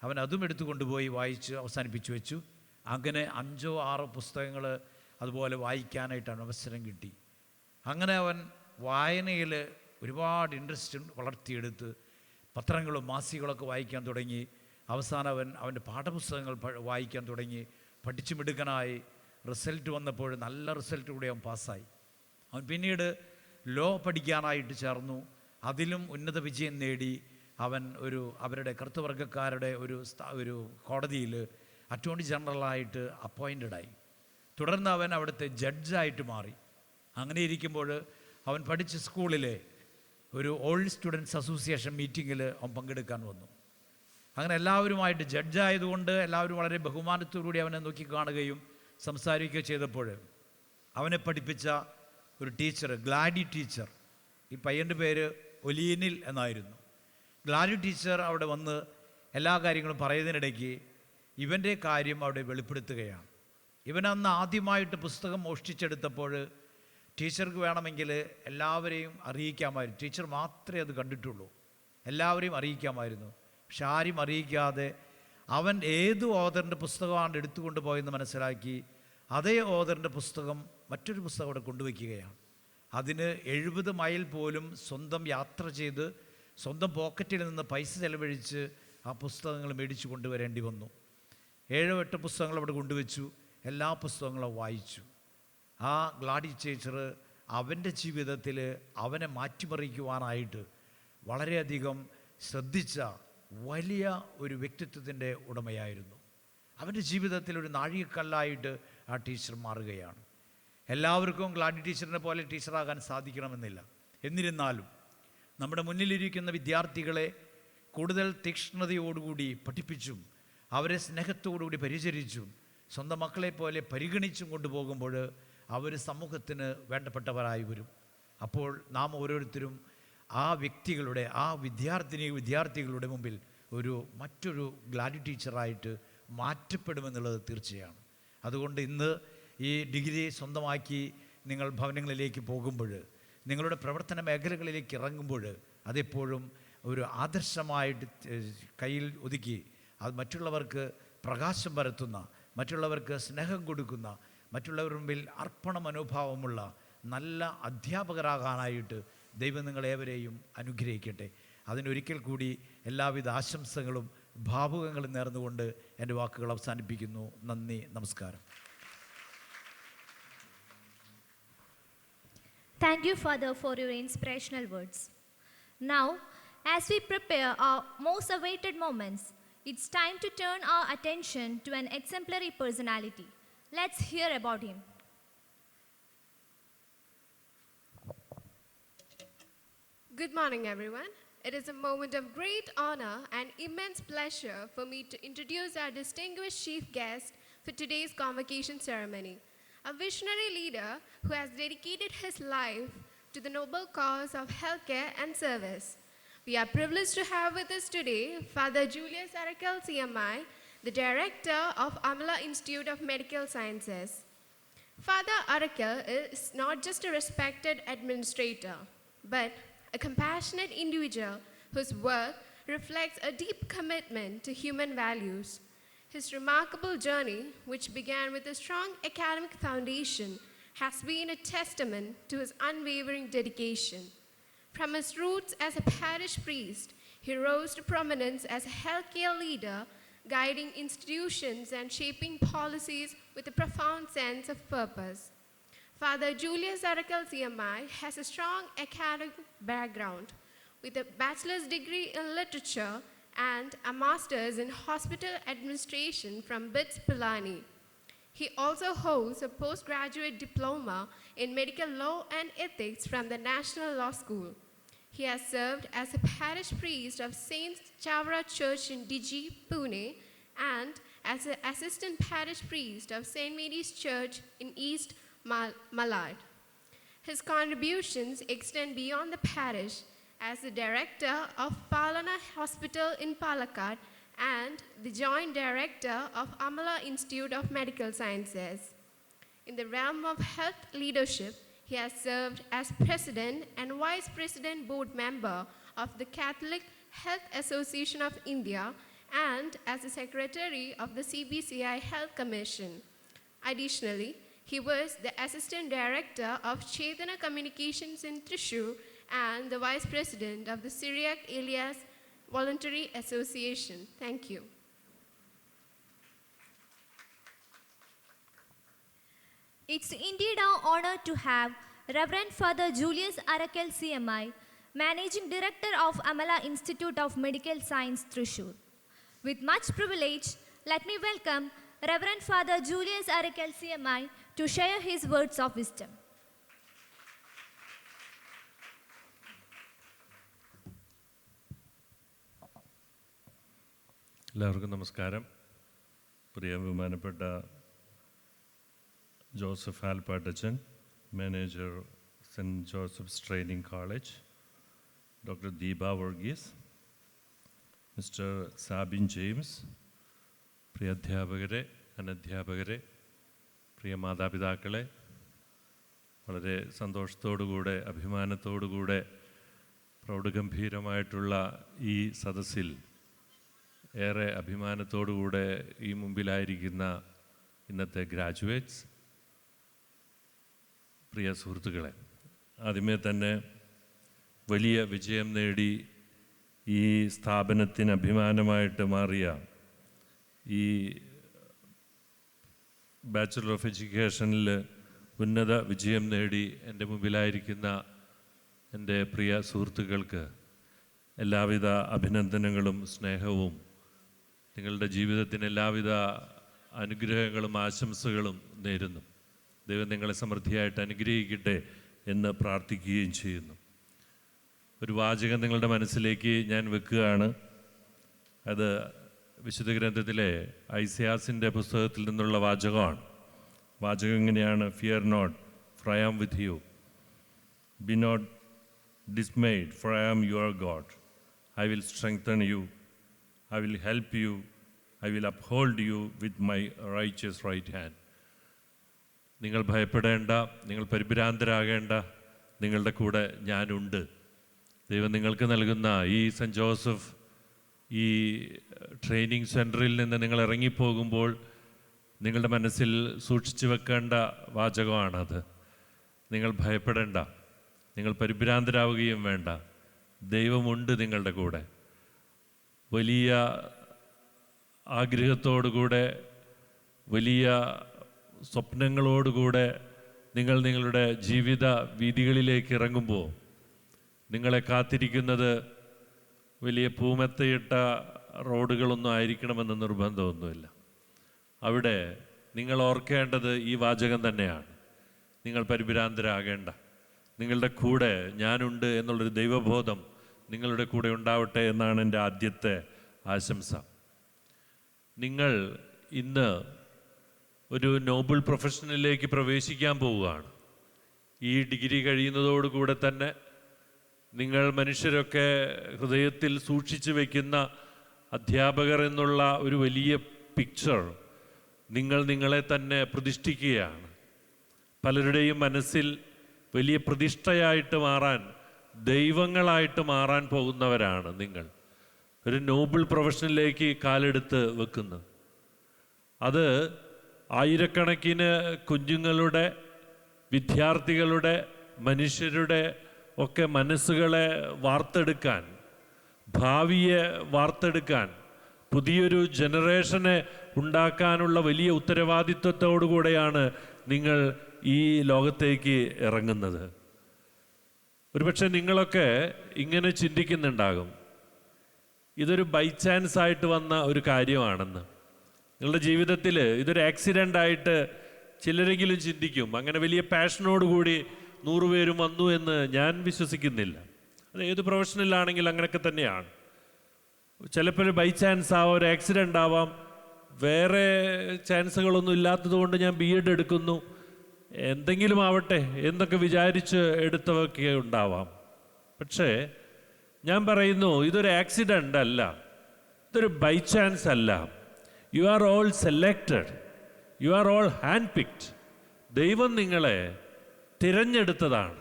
അവൻ അതും എടുത്തു കൊണ്ടുപോയി വായിച്ച് അവസാനിപ്പിച്ചു വെച്ചു. അങ്ങനെ 5-6 പുസ്തകങ്ങൾ അതുപോലെ വായിക്കാനായിട്ടാണ് അവസരം കിട്ടി. അങ്ങനെ അവൻ വായനയിൽ ഒരുപാട് ഇൻട്രസ്റ്റ് വളർത്തിയെടുത്ത് പത്രങ്ങളും മാസികകളൊക്കെ വായിക്കാൻ തുടങ്ങി. അവസാനം അവൻ്റെ പാഠപുസ്തകങ്ങൾ വായിക്കാൻ തുടങ്ങി. പഠിച്ചു മിടുക്കനായി. റിസൾട്ട് വന്നപ്പോൾ നല്ല റിസൾട്ട് കൂടി അവൻ പാസ്സായി. അവൻ പിന്നീട് ലോ പഠിക്കാനായിട്ട് ചേർന്നു. അതിലും ഉന്നത വിജയം നേടി. അവൻ അവരുടെ കറുത്തവർഗക്കാരുടെ ഒരു കോടതിയിൽ അറ്റോർണി ജനറലായിട്ട് അപ്പോയിൻറ്റഡായി. തുടർന്ന് അവൻ അവിടുത്തെ ജഡ്ജായിട്ട് മാറി. അങ്ങനെ ഇരിക്കുമ്പോൾ അവൻ പഠിച്ച സ്കൂളിലെ ഒരു ഓൾഡ് സ്റ്റുഡൻസ് അസോസിയേഷൻ മീറ്റിങ്ങിൽ അവൻ പങ്കെടുക്കാൻ വന്നു. അങ്ങനെ എല്ലാവരുമായിട്ട് ജഡ്ജായതുകൊണ്ട് എല്ലാവരും വളരെ ബഹുമാനത്തോടുകൂടി അവനെ നോക്കി കാണുകയും സംസാരിക്കുകയും ചെയ്തപ്പോൾ അവനെ പഠിപ്പിച്ച ഒരു ടീച്ചർ, ഗ്ലാഡി ടീച്ചർ, ഈ പയ്യൻ്റെ പേര് ഒലീനിൽ എന്നായിരുന്നു. ഗ്ലാഡി ടീച്ചർ അവിടെ വന്ന് എല്ലാ കാര്യങ്ങളും പറയുന്നതിനിടയ്ക്ക് ഇവൻ്റെ കാര്യം അവിടെ വെളിപ്പെടുത്തുകയാണ്. ഇവനന്ന് ആദ്യമായിട്ട് പുസ്തകം മോഷ്ടിച്ചെടുത്തപ്പോൾ ടീച്ചർക്ക് വേണമെങ്കിൽ എല്ലാവരെയും അറിയിക്കാമായിരുന്നു. ടീച്ചർ മാത്രമേ അത് കണ്ടിട്ടുള്ളൂ. എല്ലാവരെയും അറിയിക്കാമായിരുന്നു. പക്ഷെ ആരും അറിയിക്കാതെ അവൻ ഏത് ഓതറിൻ്റെ പുസ്തകമാണ് എടുത്തുകൊണ്ട് പോയെന്ന് മനസ്സിലാക്കി അതേ ഓതറിൻ്റെ പുസ്തകം മറ്റൊരു പുസ്തകം അവിടെ കൊണ്ടുവയ്ക്കുകയാണ്. അതിന് 70 മൈൽ പോലും സ്വന്തം യാത്ര ചെയ്ത് സ്വന്തം പോക്കറ്റിൽ നിന്ന് പൈസ ചെലവഴിച്ച് ആ പുസ്തകങ്ങൾ മേടിച്ചു കൊണ്ടുവരേണ്ടി വന്നു. 7-8 പുസ്തകങ്ങൾ അവിടെ കൊണ്ടുവച്ചു. എല്ലാ പുസ്തകങ്ങളും വായിച്ചു. ആ ഗ്ലാഡി ടീച്ചർ അവൻ്റെ ജീവിതത്തിൽ അവനെ മാറ്റിമറിക്കുവാനായിട്ട് വളരെയധികം ശ്രദ്ധിച്ച വലിയ ഒരു വ്യക്തിത്വത്തിൻ്റെ ഉടമയായിരുന്നു. അവൻ്റെ ജീവിതത്തിൽ ഒരു നാഴികക്കല്ലായിട്ട് ആ ടീച്ചർ മാറുകയാണ്. എല്ലാവർക്കും ഗ്ലാഡി ടീച്ചറിനെ പോലെ ടീച്ചറാകാൻ സാധിക്കണമെന്നില്ല. എന്നിരുന്നാലും നമ്മുടെ മുന്നിലിരിക്കുന്ന വിദ്യാർത്ഥികളെ കൂടുതൽ തീക്ഷ്ണതയോടുകൂടി പഠിപ്പിച്ചും അവരെ സ്നേഹത്തോടുകൂടി പരിചരിച്ചും സ്വന്തം മക്കളെ പോലെ പരിഗണിച്ചും കൊണ്ടുപോകുമ്പോൾ അവർ സമൂഹത്തിന് വേണ്ടപ്പെട്ടവരായി വരും. അപ്പോൾ നാം ഓരോരുത്തരും ആ വ്യക്തികളുടെ, ആ വിദ്യാർത്ഥികളുടെ മുമ്പിൽ മറ്റൊരു ഗ്ലാഡി ടീച്ചറായിട്ട് മാറ്റപ്പെടുമെന്നുള്ളത് തീർച്ചയാണ്. അതുകൊണ്ട് ഇന്ന് ഈ ഡിഗ്രി സ്വന്തമാക്കി നിങ്ങൾ ഭവനങ്ങളിലേക്ക് പോകുമ്പോൾ, നിങ്ങളുടെ പ്രവർത്തന മേഖലകളിലേക്ക് ഇറങ്ങുമ്പോൾ അതെപ്പോഴും ഒരു ആദർശമായിട്ട് കയ്യിൽ ഒതുക്കി അത് മറ്റുള്ളവർക്ക് പ്രകാശം പരത്തുന്ന, മറ്റുള്ളവർക്ക് സ്നേഹം കൊടുക്കുന്ന, മറ്റുള്ളവരുടെ മുമ്പിൽ അർപ്പണ മനോഭാവമുള്ള നല്ല അധ്യാപകരാകാനായിട്ട് ദൈവം നിങ്ങളേവരെയും അനുഗ്രഹിക്കട്ടെ. അതിനൊരിക്കൽ കൂടി എല്ലാവിധ ആശംസകളും ഭാവുകങ്ങളും നേർന്നുകൊണ്ട് എൻ്റെ വാക്കുകൾ അവസാനിപ്പിക്കുന്നു. നന്ദി, നമസ്കാരം. Thank you, Father, for your inspirational words. Now, as we prepare our most awaited moments, it's time to turn our attention to an exemplary personality. Let's hear about him. Good morning, everyone. It is a moment of great honor and immense pleasure for me to introduce our distinguished chief guest for today's convocation ceremony, a visionary leader who has dedicated his life to the noble cause of healthcare and service. We are privileged to have with us today Father Julius Arakel, CMI, the director of Amala Institute of Medical Sciences. Father Arakel is not just a respected administrator, but a compassionate individual whose work reflects a deep commitment to human values. His remarkable journey, which began with a strong academic foundation, has been a testament to his unwavering dedication. From his roots as a parish priest, he rose to prominence as a healthcare leader, guiding institutions and shaping policies with a profound sense of purpose. Father Julius Arakel CMI has a strong academic background with a bachelor's degree in literature and a master's in hospital administration from BITS Pilani. He also holds a postgraduate diploma in medical law and ethics from the National Law School. He has served as a parish priest of Saint Chavra Church in Digi, Pune, and as an assistant parish priest of St. Mary's Church in East Malad. His contributions extend beyond the parish as the director of Palana Hospital in Palakkad and the joint director of Amala Institute of Medical Sciences. In the realm of health leadership, he has served as president and vice president board member of the Catholic Health Association of India and as the secretary of the CBCI Health Commission. Additionally, he was the assistant director of Chetana Communications in Thrissur and the vice president of the Syriac Elias Voluntary Association. Thank you. It's indeed our honor to have Reverend Father Julius Arakel CMI, Managing Director of Amala Institute of Medical Science, Thrissur. With much privilege, let me welcome Reverend Father Julius Arakel CMI to share his words of wisdom. എല്ലാവർക്കും നമസ്കാരം. പ്രിയ ബഹുമാനപ്പെട്ട Joseph ആൽപ്പാട്ടച്ചൻ, manager saint Joseph's training college, doctor Deepa Varghese, mister Sabin James, പ്രിയ അധ്യാപകരെ, അനധ്യാപകരെ, പ്രിയ മാതാപിതാക്കളെ, വളരെ സന്തോഷത്തോടുകൂടെ അഭിമാനത്തോടുകൂടെ പ്രൗഢഗംഭീരമായിട്ടുള്ള ഈ സദസ്സിൽ ഏറെ അഭിമാനത്തോടുകൂടെ ഈ മുമ്പിലായിരിക്കുന്ന ഇന്നത്തെ ഗ്രാജുവേറ്റ്സ്, പ്രിയ സുഹൃത്തുക്കളെ, ആദ്യമേ തന്നെ വലിയ വിജയം നേടി ഈ സ്ഥാപനത്തിന് അഭിമാനമായിട്ട് മാറിയ ഈ ബാച്ചുലർ ഓഫ് എഡ്യൂക്കേഷനിൽ ഉന്നത വിജയം നേടി എൻ്റെ മുമ്പിലായിരിക്കുന്ന എൻ്റെ പ്രിയ സുഹൃത്തുക്കൾക്ക് എല്ലാവിധ അഭിനന്ദനങ്ങളും സ്നേഹവും നിങ്ങളുടെ ജീവിതത്തിന് എല്ലാവിധ അനുഗ്രഹങ്ങളും ആശംസകളും നേരുന്നു. ദൈവം നിങ്ങളെ സമൃദ്ധിയായിട്ട് അനുഗ്രഹിക്കട്ടെ എന്ന് പ്രാർത്ഥിക്കുകയും ചെയ്യുന്നു. ഒരു വാചകം നിങ്ങളുടെ മനസ്സിലേക്ക് ഞാൻ വെക്കുകയാണ്. അത് വിശുദ്ധ ഗ്രന്ഥത്തിലെ ഐസയാസിൻ്റെ പുസ്തകത്തിൽ നിന്നുള്ള വാചകമാണ്. വാചകം ഇങ്ങനെയാണ്: fear not, for I am with you. Be not dismayed, for I am your God. I will strengthen you, I will help you, I will uphold you with my righteous right hand. നിങ്ങൾ ഭയപ്പെടേണ്ട, നിങ്ങൾ പരിഭ്രാന്തരാകേണ്ട, നിങ്ങളുടെ കൂടെ ഞാനുണ്ട്. ദൈവം നിങ്ങൾക്ക് നൽകുന്ന ഈ സെൻറ്റ് ജോസഫ് ഈ ട്രെയിനിങ് സെൻറ്ററിൽ നിന്ന് നിങ്ങൾ ഇറങ്ങിപ്പോകുമ്പോൾ നിങ്ങളുടെ മനസ്സിൽ സൂക്ഷിച്ചു വെക്കേണ്ട വാചകമാണത്. നിങ്ങൾ ഭയപ്പെടേണ്ട, നിങ്ങൾ പരിഭ്രാന്തരാവുകയും വേണ്ട. ദൈവമുണ്ട് നിങ്ങളുടെ കൂടെ. വലിയ ആഗ്രഹത്തോടുകൂടെ, വലിയ സ്വപ്നങ്ങളോടുകൂടെ നിങ്ങൾ നിങ്ങളുടെ ജീവിത വീഥികളിലേക്ക് ഇറങ്ങുമ്പോൾ നിങ്ങളെ കാത്തിരിക്കുന്നത് വലിയ പൂമെത്തയിട്ട റോഡുകളൊന്നും ആയിരിക്കണമെന്ന് നിർബന്ധമൊന്നുമില്ല. അവിടെ നിങ്ങൾ ഓർക്കേണ്ടത് ഈ വാചകം തന്നെയാണ്: നിങ്ങൾ പരിഭ്രാന്തരാകേണ്ട, നിങ്ങളുടെ കൂടെ ഞാനുണ്ട് എന്നുള്ളൊരു ദൈവബോധം നിങ്ങളുടെ കൂടെ ഉണ്ടാവട്ടെ എന്നാണ് എൻ്റെ ആദ്യത്തെ ആശംസ. നിങ്ങൾ ഇന്ന് ഒരു നോബിൾ പ്രൊഫഷനിലേക്ക് പ്രവേശിക്കാൻ പോവുകയാണ്. ഈ ഡിഗ്രി കഴിയുന്നതോടുകൂടെ തന്നെ നിങ്ങൾ മനുഷ്യരൊക്കെ ഹൃദയത്തിൽ സൂക്ഷിച്ചു വയ്ക്കുന്ന അധ്യാപകർ എന്നുള്ള ഒരു വലിയ പിക്ചർ നിങ്ങൾ നിങ്ങളെ തന്നെ പ്രതിഷ്ഠിക്കുകയാണ്. പലരുടെയും മനസ്സിൽ വലിയ പ്രതിഷ്ഠയായിട്ട് മാറാൻ, ദൈവങ്ങളായിട്ട് മാറാൻ പോകുന്നവരാണ് നിങ്ങൾ. ഒരു നോബിൾ പ്രൊഫഷനിലേക്ക് കാലെടുത്ത് വെക്കുന്നു. അത് ആയിരക്കണക്കിന് കുഞ്ഞുങ്ങളുടെ, വിദ്യാർത്ഥികളുടെ, മനുഷ്യരുടെ ഒക്കെ മനസ്സുകളെ വാർത്തെടുക്കാൻ, ഭാവിയെ വാർത്തെടുക്കാൻ, പുതിയൊരു ജനറേഷനെ ഉണ്ടാക്കാനുള്ള വലിയ ഉത്തരവാദിത്വത്തോടുകൂടെയാണ് നിങ്ങൾ ഈ ലോകത്തേക്ക് ഇറങ്ങുന്നത്. ഒരുപക്ഷെ നിങ്ങളൊക്കെ ഇങ്ങനെ ചിന്തിക്കുന്നുണ്ടാകും, ഇതൊരു ബൈ ചാൻസ് ആയിട്ട് വന്ന ഒരു കാര്യമാണെന്ന്. നിങ്ങളുടെ ജീവിതത്തിൽ ഇതൊരു ആക്സിഡൻ്റ് ആയിട്ട് ചിലരെങ്കിലും ചിന്തിക്കും. അങ്ങനെ വലിയ പാഷനോടുകൂടി 100 പേരും വന്നു എന്ന് ഞാൻ വിശ്വസിക്കുന്നില്ല. അത് ഏത് പ്രൊഫഷനിലാണെങ്കിൽ അങ്ങനെയൊക്കെ തന്നെയാണ്. ചിലപ്പോൾ ബൈ ചാൻസ് ആവാം, ഒരു ആക്സിഡൻ്റ് ആവാം, വേറെ ചാൻസുകളൊന്നും ഇല്ലാത്തത് കൊണ്ട് ഞാൻ BEd എടുക്കുന്നു, എന്തെങ്കിലും ആവട്ടെ എന്നൊക്കെ വിചാരിച്ച് എടുത്തവൊക്കെ ഉണ്ടാവാം. പക്ഷേ ഞാൻ പറയുന്നു, ഇതൊരു ആക്സിഡൻ്റ് അല്ല, ഇതൊരു ബൈ ചാൻസ് അല്ല. You are all selected, you are all hand picked. ദൈവം നിങ്ങളെ തിരഞ്ഞെടുത്തതാണ്,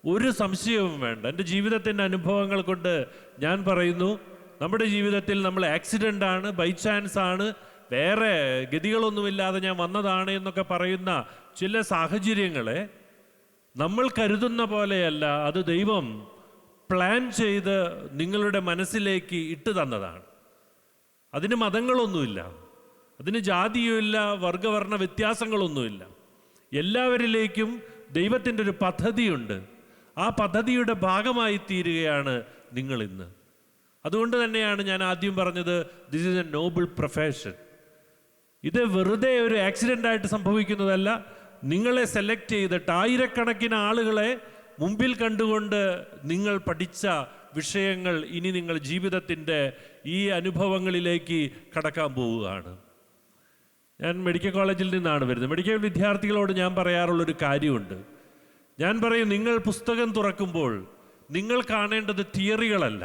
ഒരു സംശയവും വേണ്ട. എൻ്റെ ജീവിതത്തിൻ്റെ അനുഭവങ്ങൾ കൊണ്ട് ഞാൻ പറയുന്നു, നമ്മുടെ ജീവിതത്തിൽ നമ്മൾ ആക്സിഡൻ്റ് ആണ്, ബൈ ചാൻസ് ആണ്, വേറെ ഗതികളൊന്നുമില്ലാതെ ഞാൻ വന്നതാണ് എന്നൊക്കെ പറയുന്ന ചില സാഹചര്യങ്ങളെ നമ്മൾ കരുതുന്ന പോലെയല്ല, അത് ദൈവം പ്ലാൻ ചെയ്ത് നിങ്ങളുടെ മനസ്സിലേക്ക് ഇട്ട് തന്നതാണ്. അതിന് മതങ്ങളൊന്നുമില്ല, അതിന് ജാതിയുമില്ല, വർഗവർണ്ണ വ്യത്യാസങ്ങളൊന്നുമില്ല. എല്ലാവരിലേക്കും ദൈവത്തിൻ്റെ ഒരു പദ്ധതിയുണ്ട്. ആ പദ്ധതിയുടെ ഭാഗമായി തീരുകയാണ് നിങ്ങളിന്ന്. അതുകൊണ്ട് തന്നെയാണ് ഞാൻ ആദ്യം പറഞ്ഞത്, this is A Noble profession. ഇത് വെറുതെ ഒരു ആക്സിഡൻ്റായിട്ട് സംഭവിക്കുന്നതല്ല. നിങ്ങളെ സെലക്ട് ചെയ്തിട്ട് ആയിരക്കണക്കിന് ആളുകളെ മുമ്പിൽ കണ്ടുകൊണ്ട് നിങ്ങൾ പഠിച്ച വിഷയങ്ങൾ ഇനി നിങ്ങൾ ജീവിതത്തിൻ്റെ ഈ അനുഭവങ്ങളിലേക്ക് കടക്കാൻ പോവുകയാണ്. ഞാൻ മെഡിക്കൽ കോളേജിൽ നിന്നാണ് വരുന്നത്. മെഡിക്കൽ വിദ്യാർത്ഥികളോട് ഞാൻ പറയാറുള്ളൊരു കാര്യമുണ്ട്. ഞാൻ പറയും, നിങ്ങൾ പുസ്തകം തുറക്കുമ്പോൾ നിങ്ങൾ കാണേണ്ടത് തിയറികളല്ല,